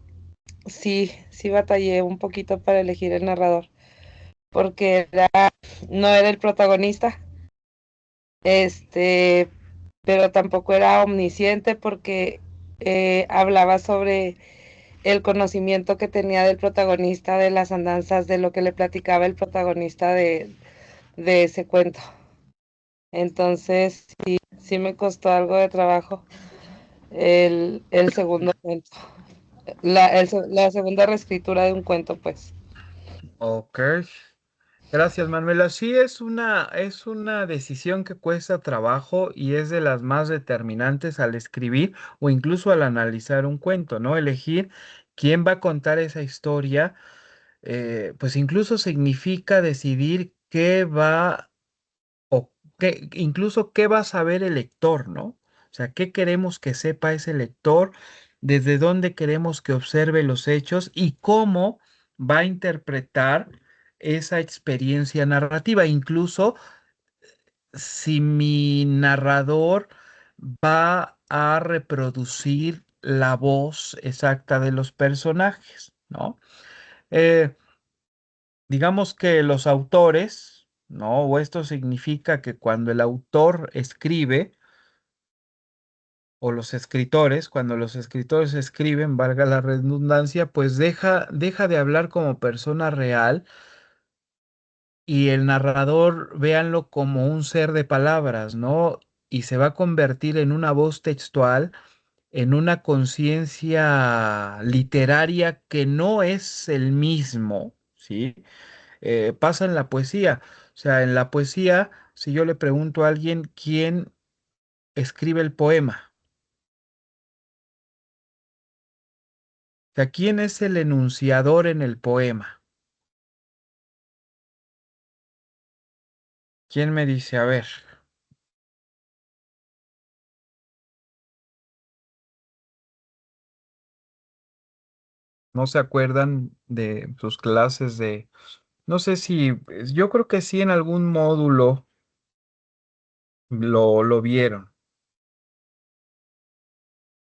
sí batallé un poquito para elegir el narrador, porque no era el protagonista, pero tampoco era omnisciente porque hablaba sobre el conocimiento que tenía del protagonista, de las andanzas, de lo que le platicaba el protagonista de ese cuento. Entonces, sí me costó algo de trabajo el segundo cuento, la segunda reescritura de un cuento, pues. Ok. Gracias, Manuela. Sí, es una decisión que cuesta trabajo y es de las más determinantes al escribir o incluso al analizar un cuento, ¿no? Elegir quién va a contar esa historia, pues incluso significa decidir qué va o incluso qué va a saber el lector, ¿no? O sea, qué queremos que sepa ese lector, desde dónde queremos que observe los hechos y cómo va a interpretar esa experiencia narrativa, incluso si mi narrador va a reproducir la voz exacta de los personajes, ¿no? Eh, digamos que los autores, ¿no? O esto significa que cuando el autor escribe, o los escritores, cuando los escritores escriben, valga la redundancia, pues deja de hablar como persona real y el narrador, véanlo como un ser de palabras, ¿no? Y se va a convertir en una voz textual, en una conciencia literaria que no es el mismo, ¿sí? Pasa en la poesía. O sea, en la poesía, si yo le pregunto a alguien quién escribe el poema, o sea, quién es el enunciador en el poema, ¿quién me dice? A ver, ¿no se acuerdan de sus clases de, no sé si, yo creo que sí en algún módulo lo vieron?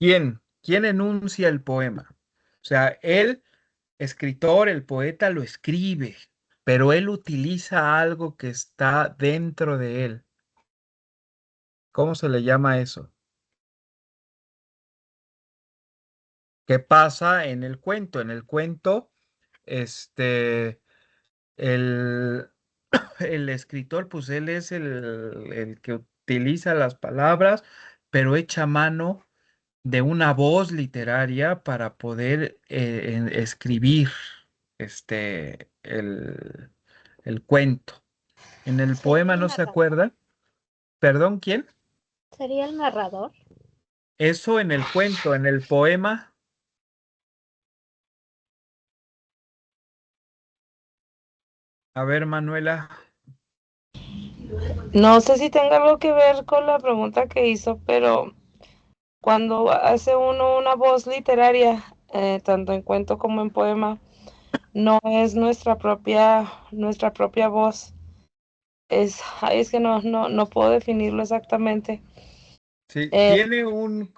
¿Quién enuncia el poema? O sea, el escritor, el poeta lo escribe, pero él utiliza algo que está dentro de él. ¿Cómo se le llama eso? ¿Qué pasa en el cuento? En el cuento, el, el escritor, pues él es el que utiliza las palabras, pero echa mano de una voz literaria para poder escribir el cuento. En el ¿Sería poema el no se narrador? acuerda. ¿Perdón, quién? ¿Sería el narrador? Eso en el cuento, en el poema. A ver, Manuela. No sé si tenga algo que ver con la pregunta que hizo, pero cuando hace uno una voz literaria, tanto en cuento como en poema, no es nuestra propia voz. Es que no puedo definirlo exactamente. Sí, Eh, tiene un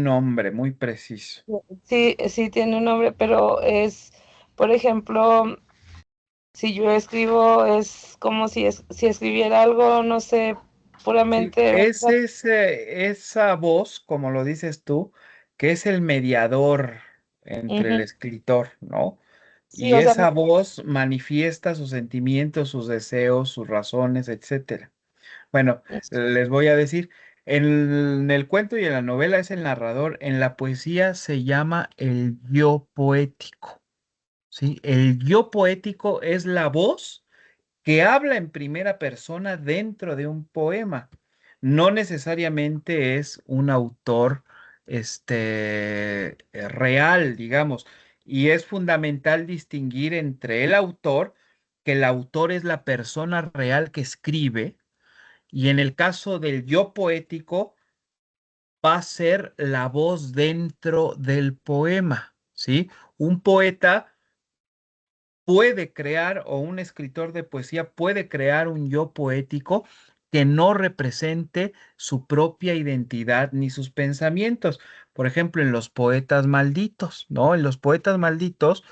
nombre muy preciso. sí tiene un nombre, pero por ejemplo, si yo escribo, es como si escribiera algo, no sé, Sí, puramente. es esa voz, como lo dices tú, que es el mediador entre el Ujú. escritor, ¿no? Sí, Y o sea, esa voz manifiesta sus sentimientos, sus deseos, sus razones, etcétera. Bueno, les voy a decir, en el cuento y en la novela es el narrador, en la poesía se llama el yo poético, ¿sí? El yo poético es la voz que habla en primera persona dentro de un poema. No necesariamente es un autor real, digamos, y es fundamental distinguir entre el autor, que el autor es la persona real que escribe, y en el caso del yo poético va a ser la voz dentro del poema, ¿sí? Un poeta puede crear, o un escritor de poesía puede crear un yo poético que no represente su propia identidad ni sus pensamientos. Por ejemplo, en los poetas malditos, ¿no? En los poetas malditos,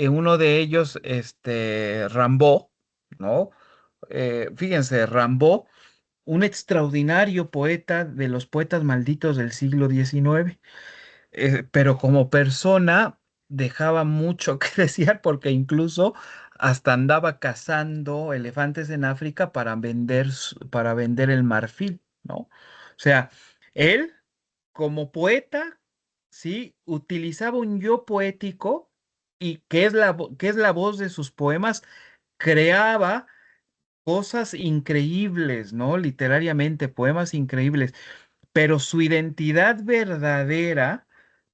uno de ellos, Rimbaud, ¿no? Fíjense, Rimbaud, un extraordinario poeta de los poetas malditos del siglo XIX, pero como persona dejaba mucho que desear porque incluso hasta andaba cazando elefantes en África para vender el marfil, ¿no? O sea, él como poeta, sí, utilizaba un yo poético y que es la voz de sus poemas, creaba cosas increíbles, ¿no? Literariamente, poemas increíbles, pero su identidad verdadera,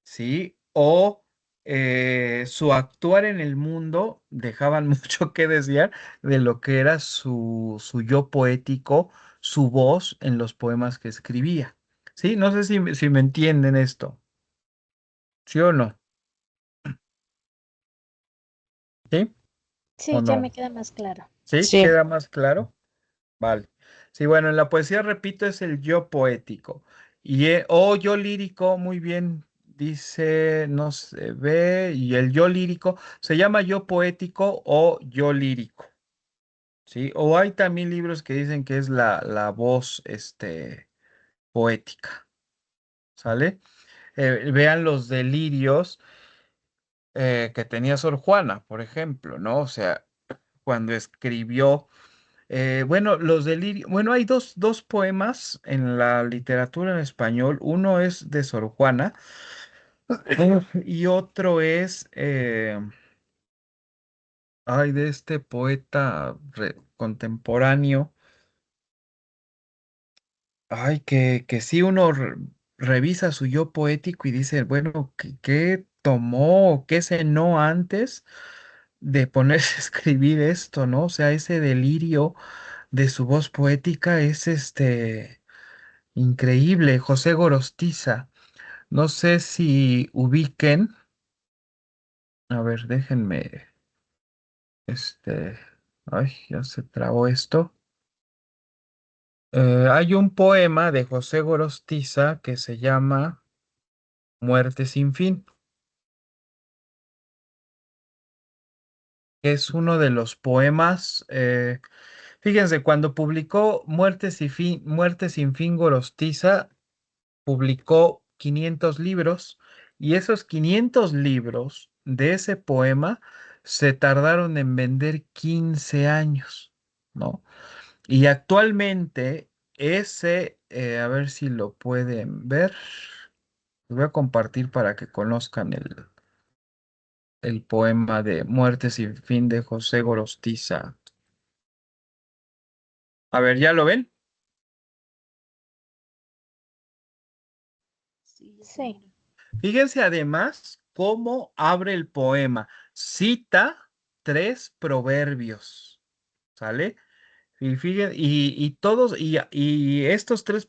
¿sí? O su actuar en el mundo dejaban mucho que desear de lo que era su yo poético, su voz en los poemas que escribía. ¿Sí? No sé si me entienden esto. ¿Sí o no? ¿Sí o Sí, ya me no? queda más claro. ¿Sí? Sí. ¿Queda más claro? Vale. Sí, bueno, en la poesía, repito, es el yo poético. O yo lírico, muy bien, dice, no se ve, y el yo lírico se llama yo poético o yo lírico, ¿sí? O hay también libros que dicen que es la voz, poética, ¿sale? Vean los delirios que tenía Sor Juana, por ejemplo, ¿no? O sea, cuando escribió. Bueno, los delirios. Bueno, hay dos poemas en la literatura en español. Uno es de Sor Juana y otro es, de este poeta contemporáneo. Ay, que sí uno revisa su yo poético y dice, bueno, ¿qué tomó, qué cenó antes de ponerse a escribir esto, ¿no? O sea, ese delirio de su voz poética es increíble, José Gorostiza. No sé si ubiquen. A ver, déjenme. Este. Ay, ya se trabó esto. Hay un poema de José Gorostiza que se llama Muerte sin fin. es uno de los poemas. Fíjense, cuando publicó Muerte sin fin Gorostiza, publicó 500 libros y esos 500 libros de ese poema se tardaron en vender 15 años, ¿no? Y actualmente a ver si lo pueden ver, les voy a compartir para que conozcan el poema de Muerte sin fin de José Gorostiza. A ver, ¿ya lo ven? Sí. Fíjense además cómo abre el poema. Cita 3 proverbios, ¿sale? Y todos, y estos 3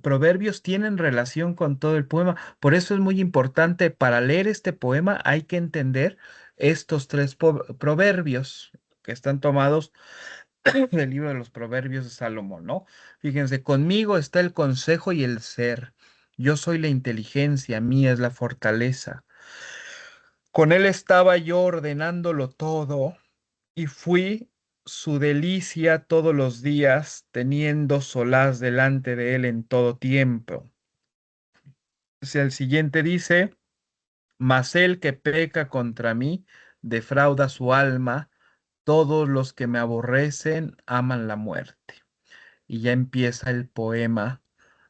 proverbios tienen relación con todo el poema. Por eso es muy importante para leer este poema, hay que entender estos 3 proverbios que están tomados del libro de los proverbios de Salomón, ¿no? Fíjense, conmigo está el consejo y el ser. Yo soy la inteligencia, mía es la fortaleza. Con él estaba yo ordenándolo todo y fui su delicia todos los días, teniendo solaz delante de él en todo tiempo. Si el siguiente dice, mas el que peca contra mí, defrauda su alma, todos los que me aborrecen aman la muerte. Y ya empieza el poema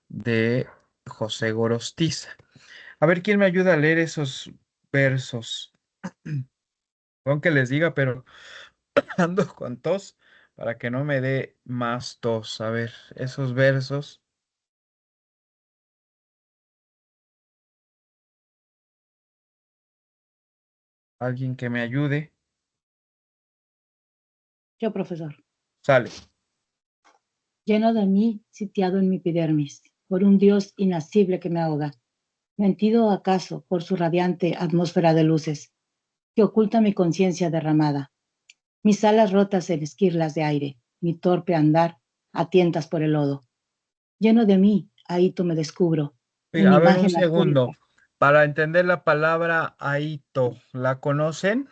de José Gorostiza. A ver, ¿quién me ayuda a leer esos versos? Aunque les diga, pero ando con tos para que no me dé más tos. A ver, esos versos. Alguien que me ayude. Yo, profesor. Sale. Lleno de mí, sitiado en mi epidermis, por un Dios inacible que me ahoga, mentido acaso por su radiante atmósfera de luces, que oculta mi conciencia derramada, mis alas rotas en esquirlas de aire, mi torpe andar a tientas por el lodo. Lleno de mí, ahí tú me descubro, en A ver, un imagen atónita. segundo. Para entender la palabra aito, ¿la conocen?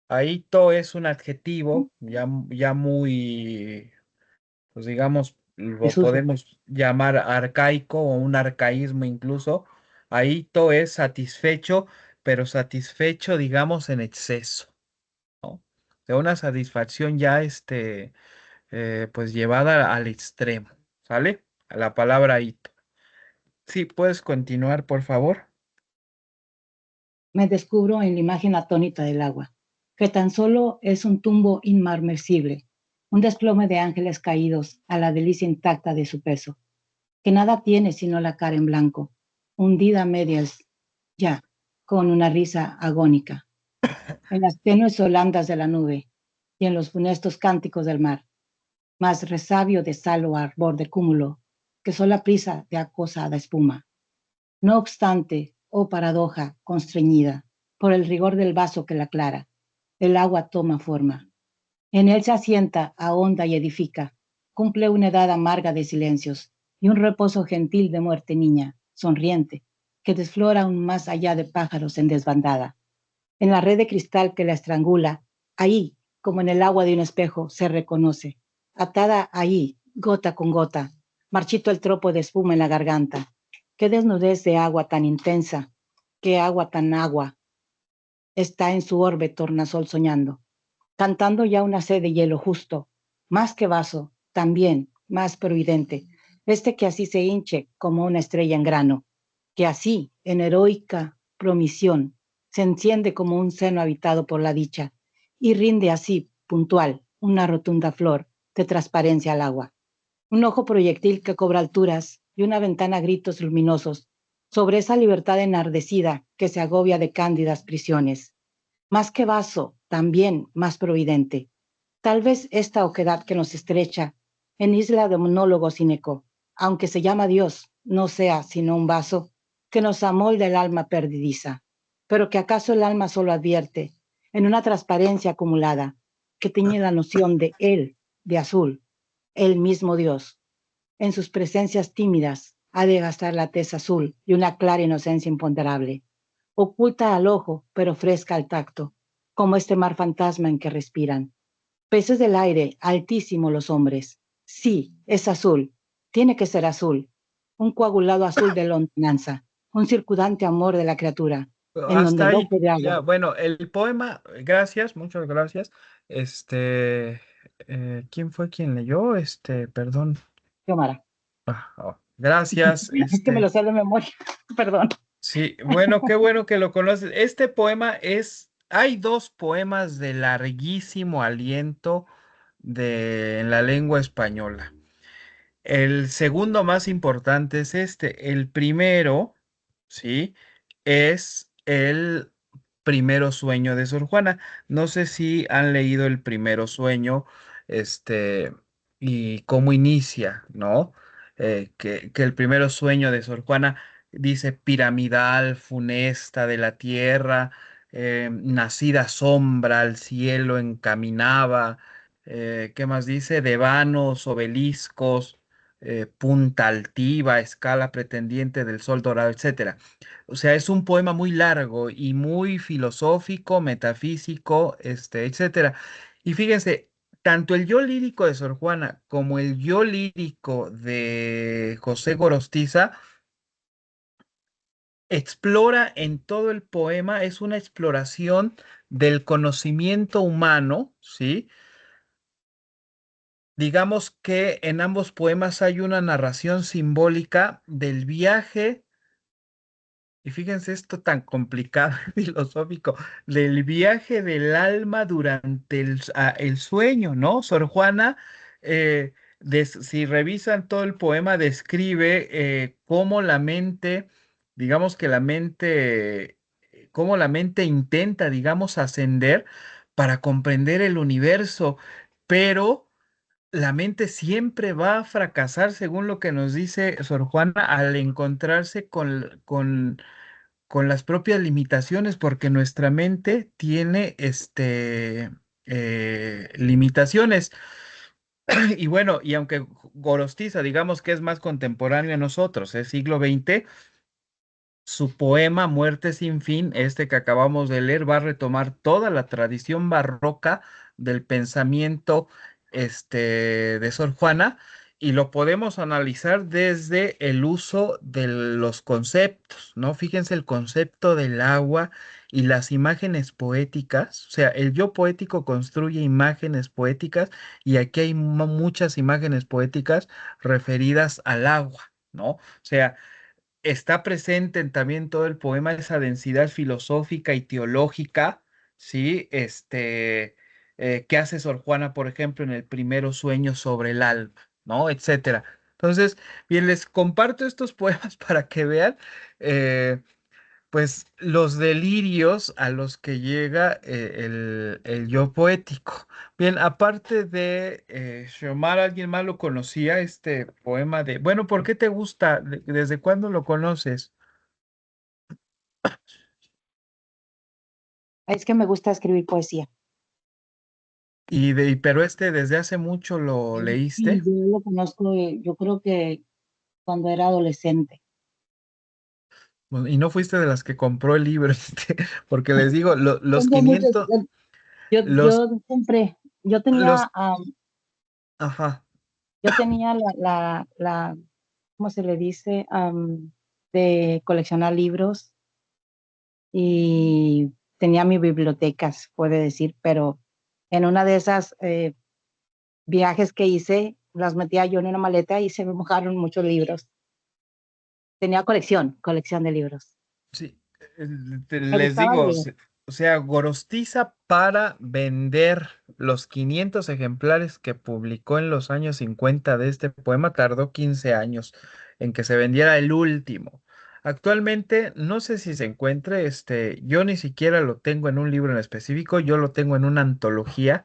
Aito es un adjetivo ya muy, pues digamos, lo Desuso. podemos llamar arcaico o un arcaísmo incluso. Aito es satisfecho, pero satisfecho, digamos, en exceso, ¿no? De una satisfacción ya, pues llevada al extremo, ¿sale? A la palabra aito. Sí, puedes continuar, por favor. Me descubro en la imagen atónita del agua, que tan solo es un tumbo inmarmercible, un desplome de ángeles caídos a la delicia intacta de su peso, que nada tiene sino la cara en blanco, hundida a medias, ya, con una risa agónica, en las tenues holandas de la nube y en los funestos cánticos del mar, más resabio de sal o arbor de cúmulo, que sola prisa de acosada espuma. No obstante, oh paradoja constreñida por el rigor del vaso que la aclara, el agua toma forma. En él se asienta, ahonda y edifica, cumple una edad amarga de silencios y un reposo gentil de muerte niña, sonriente, que desflora aún más allá de pájaros en desbandada. En la red de cristal que la estrangula, ahí, como en el agua de un espejo, se reconoce, atada ahí, gota con gota, marchito el tropo de espuma en la garganta. Qué desnudez de agua tan intensa, qué agua tan agua. Está en su orbe tornasol soñando, cantando ya una sed de hielo justo, más que vaso, también más providente, que así se hinche como una estrella en grano, que así, en heroica promisión, se enciende como un seno habitado por la dicha, y rinde así, puntual, una rotunda flor de transparencia al agua. Un ojo proyectil que cobra alturas y una ventana a gritos luminosos sobre esa libertad enardecida que se agobia de cándidas prisiones. Más que vaso, también más providente. Tal vez esta oquedad que nos estrecha en isla de monólogo sin eco, aunque se llama Dios, no sea sino un vaso que nos amolda el alma perdidiza, pero que acaso el alma solo advierte en una transparencia acumulada que tiñe la noción de él, de azul, el mismo Dios. En sus presencias tímidas ha de gastar la tez azul y una clara inocencia imponderable, oculta al ojo, pero fresca al tacto, como este mar fantasma en que respiran. Peces del aire, altísimo los hombres. Sí, es azul. Tiene que ser azul. Un coagulado azul de lontananza. Un circundante amor de la criatura, en donde Hasta ahí. lote de Ya, agua. bueno, el poema, gracias, muchas gracias. ¿Quién fue quien leyó? Perdón. Xiomara. Gracias. Es que me lo sé de memoria. Perdón. Sí, bueno, qué bueno que lo conoces. Este poema hay dos poemas de larguísimo aliento en la lengua española. El segundo más importante es este. El primero, ¿sí? Es el Primero Sueño de Sor Juana. No sé si han leído el Primero Sueño, y cómo inicia, ¿no? Que el Primero Sueño de Sor Juana dice piramidal, funesta de la tierra, nacida sombra al cielo encaminaba. ¿Qué más dice? De vanos, obeliscos, punta altiva, escala pretendiente del sol dorado, etcétera. O sea, es un poema muy largo y muy filosófico, metafísico, etcétera. Y fíjense, tanto el yo lírico de Sor Juana como el yo lírico de José Gorostiza explora en todo el poema, es una exploración del conocimiento humano, ¿sí? Digamos que en ambos poemas hay una narración simbólica del viaje, y fíjense esto tan complicado y filosófico, del viaje del alma durante el sueño, ¿no? Sor Juana, si revisan todo el poema, describe cómo la mente, digamos que cómo la mente intenta, digamos, ascender para comprender el universo, pero la mente siempre va a fracasar, según lo que nos dice Sor Juana, al encontrarse con las propias limitaciones, porque nuestra mente tiene limitaciones. Y bueno, y aunque Gorostiza, digamos que es más contemporáneo a nosotros, es siglo XX, su poema Muerte sin fin, este que acabamos de leer, va a retomar toda la tradición barroca del pensamiento de Sor Juana, y lo podemos analizar desde el uso de los conceptos, ¿no? Fíjense el concepto del agua y las imágenes poéticas, o sea, el yo poético construye imágenes poéticas, y aquí hay muchas imágenes poéticas referidas al agua, ¿no? O sea, está presente en también todo el poema esa densidad filosófica y teológica, ¿sí? Que hace Sor Juana, por ejemplo, en el Primero Sueño sobre el alma, ¿no? Etcétera. Entonces, bien, les comparto estos poemas para que vean, pues, los delirios a los que llega el yo poético. Bien, aparte de Xiomara, ¿alguien más lo conocía este poema de... Bueno, ¿por qué te gusta? ¿Desde cuándo lo conoces? Es que me gusta escribir poesía. Pero desde hace mucho lo Sí, leíste. yo lo conozco, yo creo que cuando era adolescente. Bueno, y no fuiste de las que compró el libro, porque les digo, los Tengo muchos, 500, los, yo compré, yo los, tenía, ajá, yo tenía ¿cómo se le dice? De coleccionar libros y tenía mi biblioteca, se puede decir, pero en una de esas viajes que hice, las metía yo en una maleta y se me mojaron muchos libros. Tenía colección de libros. sí, Me les gustaba digo, leer. o sea, Gorostiza para vender los 500 ejemplares que publicó en los años 50 de este poema tardó 15 años en que se vendiera el último. Actualmente no sé si se encuentre, yo ni siquiera lo tengo en un libro en específico, yo lo tengo en una antología.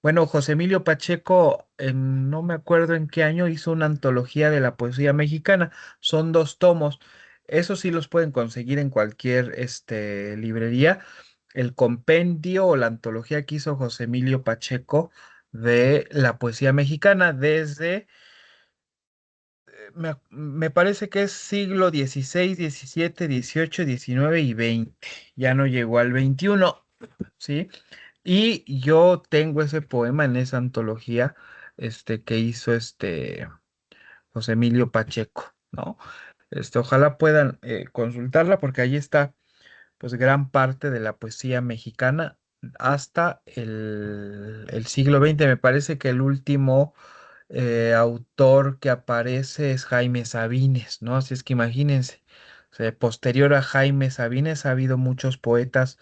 Bueno, José Emilio Pacheco, no me acuerdo en qué año, hizo una antología de la poesía mexicana. Son 2 tomos. Esos sí los pueden conseguir en cualquier librería. El compendio o la antología que hizo José Emilio Pacheco de la poesía mexicana desde, me parece que es siglo XVI, XVII, XVIII, XIX y XX. Ya no llegó al XXI. ¿sí? Y yo tengo ese poema en esa antología, que hizo José Emilio Pacheco, ¿no? Ojalá puedan consultarla porque ahí está, pues, gran parte de la poesía mexicana hasta el siglo XX. Me parece que el último autor que aparece es Jaime Sabines, ¿no? Así es que imagínense, o sea, posterior a Jaime Sabines ha habido muchos poetas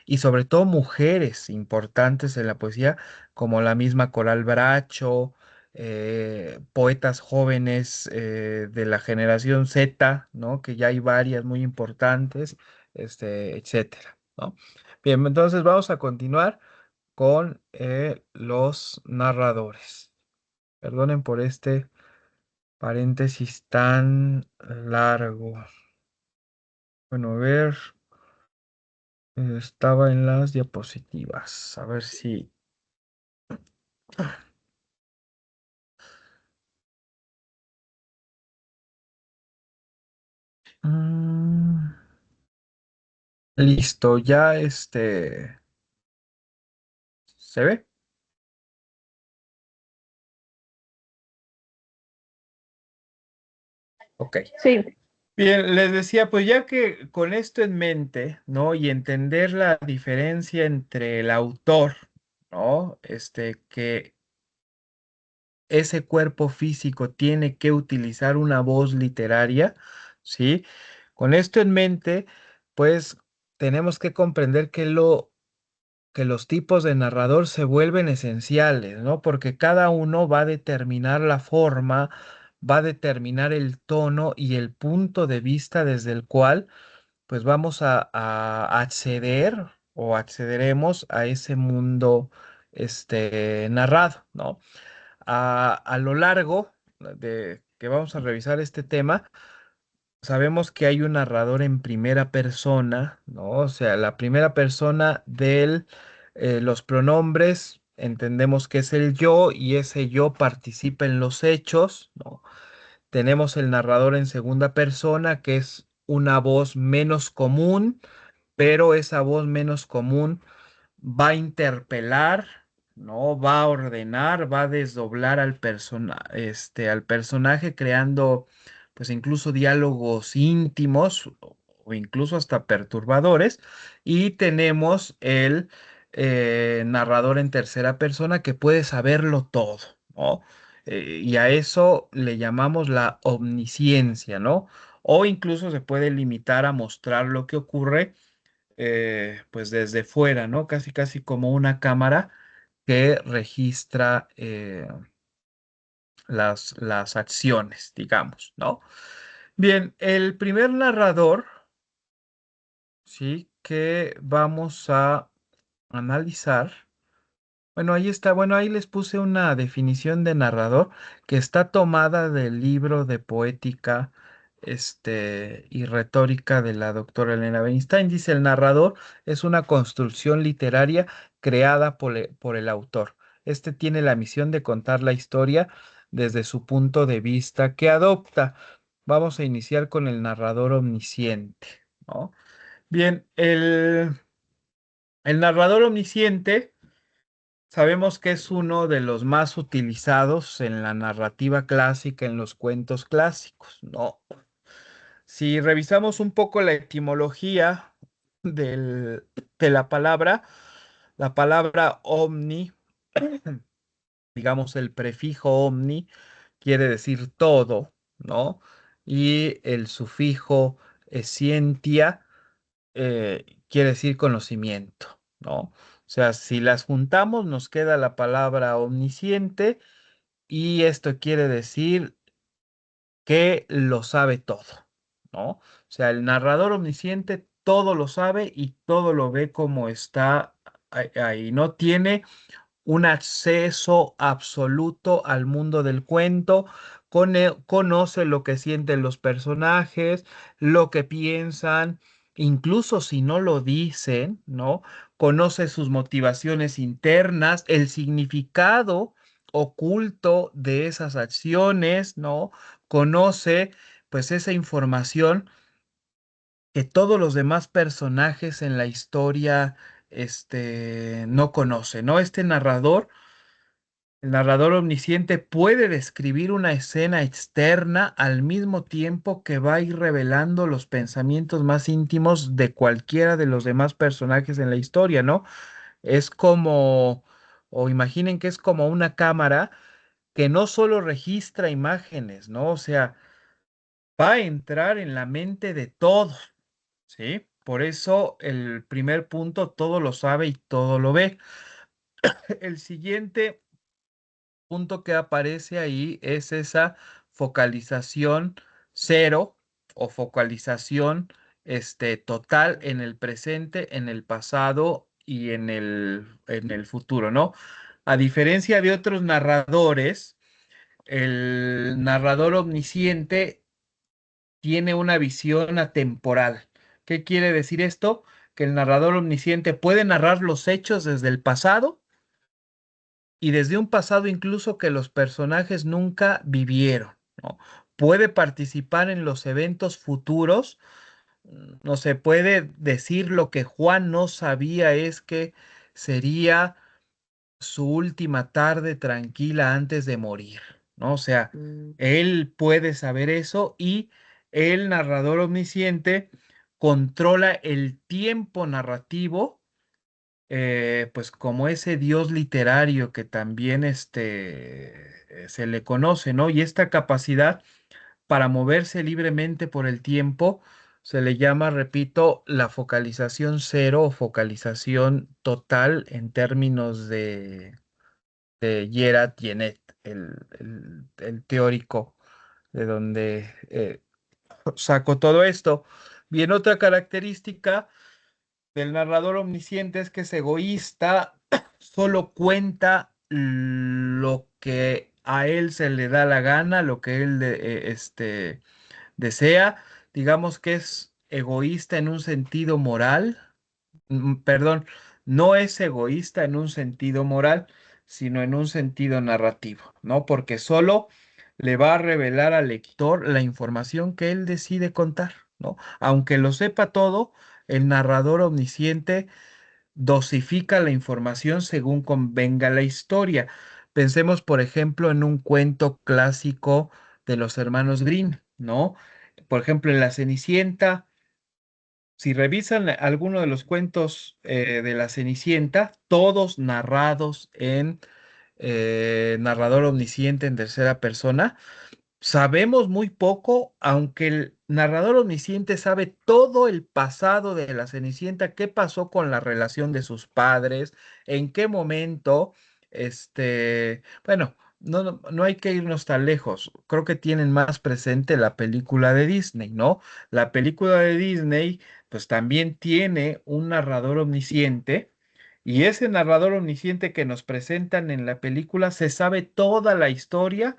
y sobre todo mujeres importantes en la poesía, como la misma Coral Bracho, poetas jóvenes de la generación Z, ¿no? Que ya hay varias muy importantes, etcétera, ¿no? Bien, entonces vamos a continuar con los narradores. Perdonen por este paréntesis tan largo. Bueno, a ver, estaba en las diapositivas. A ver si... Mm, listo, ya ¿se ve? Ok. Sí. Bien, les decía, pues ya que con esto en mente, ¿no? Y entender la diferencia entre el autor, ¿no? Que ese cuerpo físico tiene que utilizar una voz literaria, ¿sí? Con esto en mente, pues tenemos que comprender que los tipos de narrador se vuelven esenciales, ¿no? Porque cada uno va a determinar la forma, va a determinar el tono y el punto de vista desde el cual, pues vamos a acceder o accederemos a ese mundo, narrado, ¿no? A lo largo de que vamos a revisar este tema, sabemos que hay un narrador en primera persona, ¿no? O sea, la primera persona de los pronombres, entendemos que es el yo y ese yo participa en los hechos, ¿no? Tenemos el narrador en segunda persona, que es una voz menos común, pero esa voz menos común va a interpelar, ¿no? Va a ordenar, va a desdoblar al personaje, creando, pues, incluso diálogos íntimos o incluso hasta perturbadores. Y tenemos el narrador en tercera persona que puede saberlo todo, ¿no? Y a eso le llamamos la omnisciencia, ¿no? O incluso se puede limitar a mostrar lo que ocurre, pues desde fuera, ¿no? Casi, casi como una cámara que registra las acciones, digamos, ¿no? Bien, el primer narrador, sí, que vamos a analizar. Bueno, ahí está. Bueno, ahí les puse una definición de narrador que está tomada del libro de poética, y retórica de la doctora Elena Weinstein. Dice, el narrador es una construcción literaria creada por el autor. Este tiene la misión de contar la historia desde su punto de vista que adopta. Vamos a iniciar con el narrador omnisciente, ¿no? Bien, el narrador omnisciente. Sabemos que es uno de los más utilizados en la narrativa clásica, en los cuentos clásicos, ¿no? Si revisamos un poco la etimología de la palabra omni, digamos el prefijo omni, quiere decir todo, ¿no? Y el sufijo scientia quiere decir conocimiento, ¿no? O sea, si las juntamos, nos queda la palabra omnisciente y esto quiere decir que lo sabe todo, ¿no? O sea, el narrador omnisciente todo lo sabe y todo lo ve como está ahí. No tiene un acceso absoluto al mundo del cuento, conoce lo que sienten los personajes, lo que piensan, incluso si no lo dicen, ¿no? Conoce sus motivaciones internas, el significado oculto de esas acciones, ¿no? Conoce, pues, esa información que todos los demás personajes en la historia no conoce, ¿no? El narrador omnisciente puede describir una escena externa al mismo tiempo que va a ir revelando los pensamientos más íntimos de cualquiera de los demás personajes en la historia, ¿no? Es como, o imaginen que es como una cámara que no solo registra imágenes, ¿no? O sea, va a entrar en la mente de todos, ¿sí? Por eso el primer punto, todo lo sabe y todo lo ve. El siguiente punto que aparece ahí es esa focalización cero o focalización total en el presente, en el pasado y en el futuro, ¿no? A diferencia de otros narradores, el narrador omnisciente tiene una visión atemporal. ¿Qué quiere decir esto? Que el narrador omnisciente puede narrar los hechos desde el pasado y desde un pasado incluso que los personajes nunca vivieron, ¿no? Puede participar en los eventos futuros. No se puede decir lo que Juan no sabía es que sería su última tarde tranquila antes de morir, ¿no? O sea, él puede saber eso y el narrador omnisciente controla el tiempo narrativo, pues como ese dios literario que también se le conoce, ¿no? Y esta capacidad para moverse libremente por el tiempo se le llama, repito, la focalización cero o focalización total en términos de Gerard Genet, el teórico de donde sacó todo esto. Bien, otra característica del narrador omnisciente es que es egoísta, solo cuenta lo que a él se le da la gana, lo que él desea. Digamos que es egoísta en un sentido moral, perdón, no es egoísta en un sentido moral, sino en un sentido narrativo, ¿no? Porque solo le va a revelar al lector la información que él decide contar, ¿no? Aunque lo sepa todo, el narrador omnisciente dosifica la información según convenga la historia. Pensemos, por ejemplo, en un cuento clásico de los hermanos Grimm, ¿no? Por ejemplo, en La Cenicienta. Si revisan alguno de los cuentos de la Cenicienta, todos narrados en narrador omnisciente en tercera persona, sabemos muy poco, aunque el narrador omnisciente sabe todo el pasado de la Cenicienta, qué pasó con la relación de sus padres, en qué momento, bueno, no hay que irnos tan lejos. Creo que tienen más presente la película de Disney, ¿no? La película de Disney, pues también tiene un narrador omnisciente. Y ese narrador omnisciente que nos presentan en la película se sabe toda la historia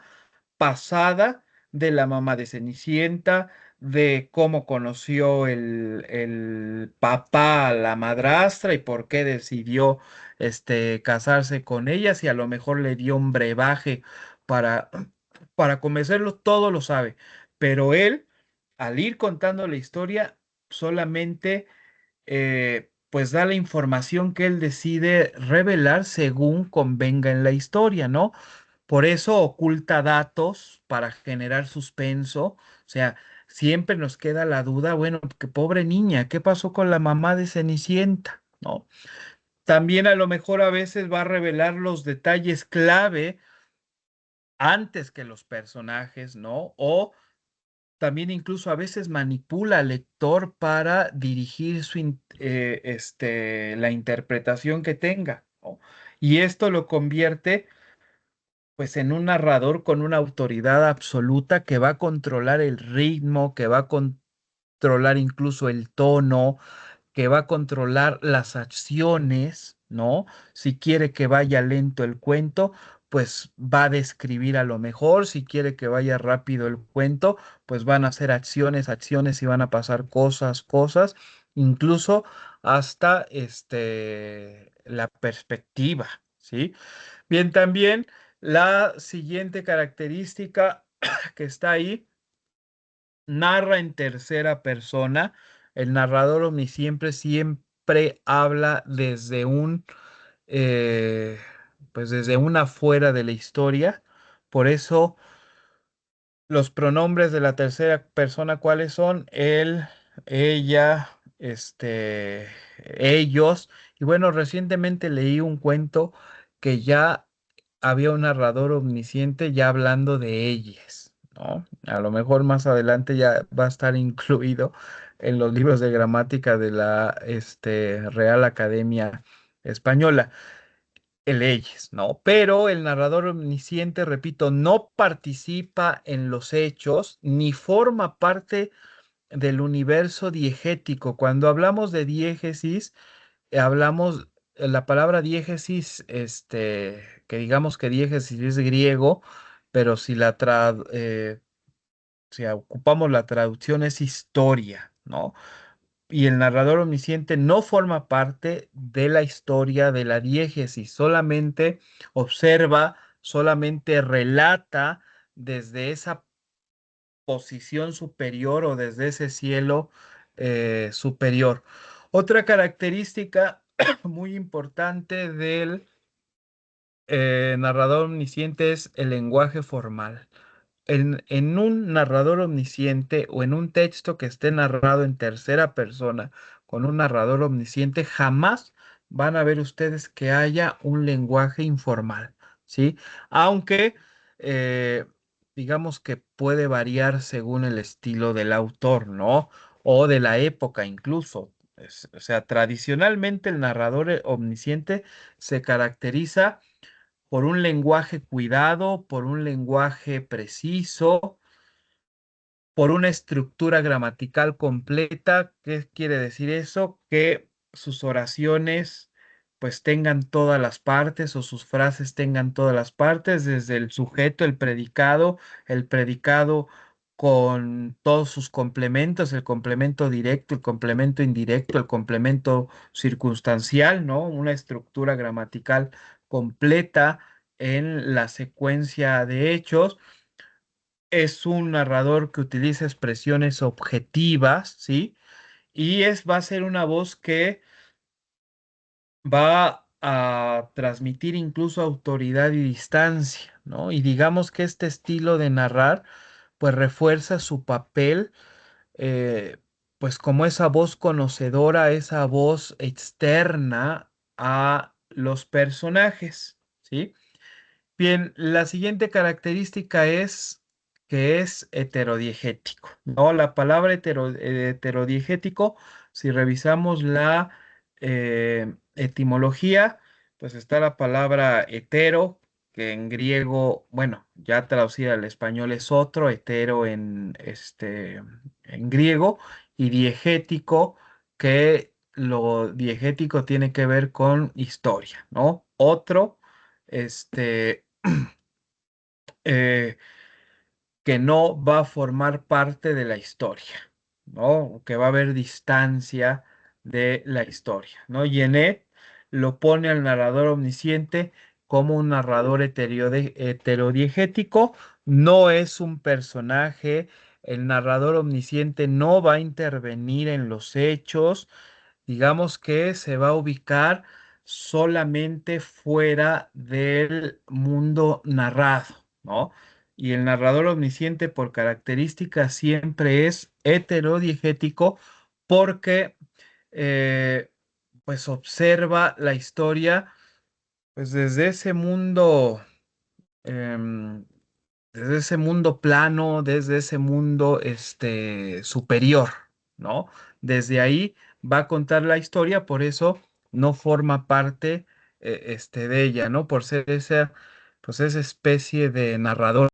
pasada de la mamá de Cenicienta, de cómo conoció el papá a la madrastra y por qué decidió casarse con ella, si a lo mejor le dio un brebaje para, para convencerlo, todo lo sabe. Pero él, al ir contando la historia, solamente pues da la información que él decide revelar según convenga en la historia, ¿no? Por eso oculta datos para generar suspenso. O sea, siempre nos queda la duda, bueno, que pobre niña, ¿qué pasó con la mamá de Cenicienta? ¿No? También a lo mejor a veces va a revelar los detalles clave antes que los personajes, ¿no? O también incluso a veces manipula al lector para dirigir la interpretación que tenga, ¿no? Y esto lo convierte pues en un narrador con una autoridad absoluta que va a controlar el ritmo, que va a controlar incluso el tono, que va a controlar las acciones, ¿no? Si quiere que vaya lento el cuento, pues va a describir a lo mejor. Si quiere que vaya rápido el cuento, pues van a hacer acciones, acciones y van a pasar cosas, cosas, incluso hasta la perspectiva, ¿sí? Bien, también la siguiente característica que está ahí, narra en tercera persona. El narrador omnisciente siempre habla desde pues desde un afuera de la historia. Por eso los pronombres de la tercera persona, ¿cuáles son? Él, ella, ellos. Y bueno, recientemente leí un cuento que ya había un narrador omnisciente ya hablando de ellas, ¿no? A lo mejor más adelante ya va a estar incluido en los libros de gramática de la Real Academia Española. Leyes, ¿no? Pero el narrador omnisciente, repito, no participa en los hechos ni forma parte del universo diegético. Cuando hablamos de diégesis, hablamos, la palabra diégesis, que digamos que diégesis es griego, pero si ocupamos la traducción es historia, ¿no? Y el narrador omnisciente no forma parte de la historia de la diégesis, solamente observa, solamente relata desde esa posición superior o desde ese cielo superior. Otra característica muy importante del narrador omnisciente es el lenguaje formal. En un narrador omnisciente o en un texto que esté narrado en tercera persona con un narrador omnisciente, jamás van a ver ustedes que haya un lenguaje informal, ¿sí? Aunque eh, digamos que puede variar según el estilo del autor, ¿no? O de la época incluso. O sea, tradicionalmente el narrador omnisciente se caracteriza por un lenguaje cuidado, por un lenguaje preciso, por una estructura gramatical completa. ¿Qué quiere decir eso? Que sus oraciones pues tengan todas las partes o sus frases tengan todas las partes, desde el sujeto, el predicado con todos sus complementos, el complemento directo, el complemento indirecto, el complemento circunstancial, ¿no? Una estructura gramatical completa en la secuencia de hechos. Es un narrador que utiliza expresiones objetivas, ¿sí? Y va a ser una voz que va a transmitir incluso autoridad y distancia, ¿no? Y digamos que este estilo de narrar, pues refuerza su papel, eh, pues como esa voz conocedora, esa voz externa a los personajes, ¿sí? Bien, la siguiente característica es que es heterodiegético, ¿no? La palabra heterodiegético, si revisamos la etimología, pues está la palabra hetero, que en griego, bueno, ya traducida al español es otro, hetero en griego, y diegético, que lo diegético tiene que ver con historia, ¿no? Otro, este eh, que no va a formar parte de la historia, ¿no? Que va a haber distancia de la historia, ¿no? Yenet lo pone al narrador omnisciente como un narrador heterodiegético, no es un personaje, el narrador omnisciente no va a intervenir en los hechos, digamos que se va a ubicar solamente fuera del mundo narrado, ¿no? Y el narrador omnisciente por característica siempre es heterodiegético porque eh, pues observa la historia pues em, desde ese mundo plano, desde ese mundo superior, ¿no? Desde ahí va a contar la historia, por eso no forma parte de ella, ¿no? Por ser pues esa especie de narrador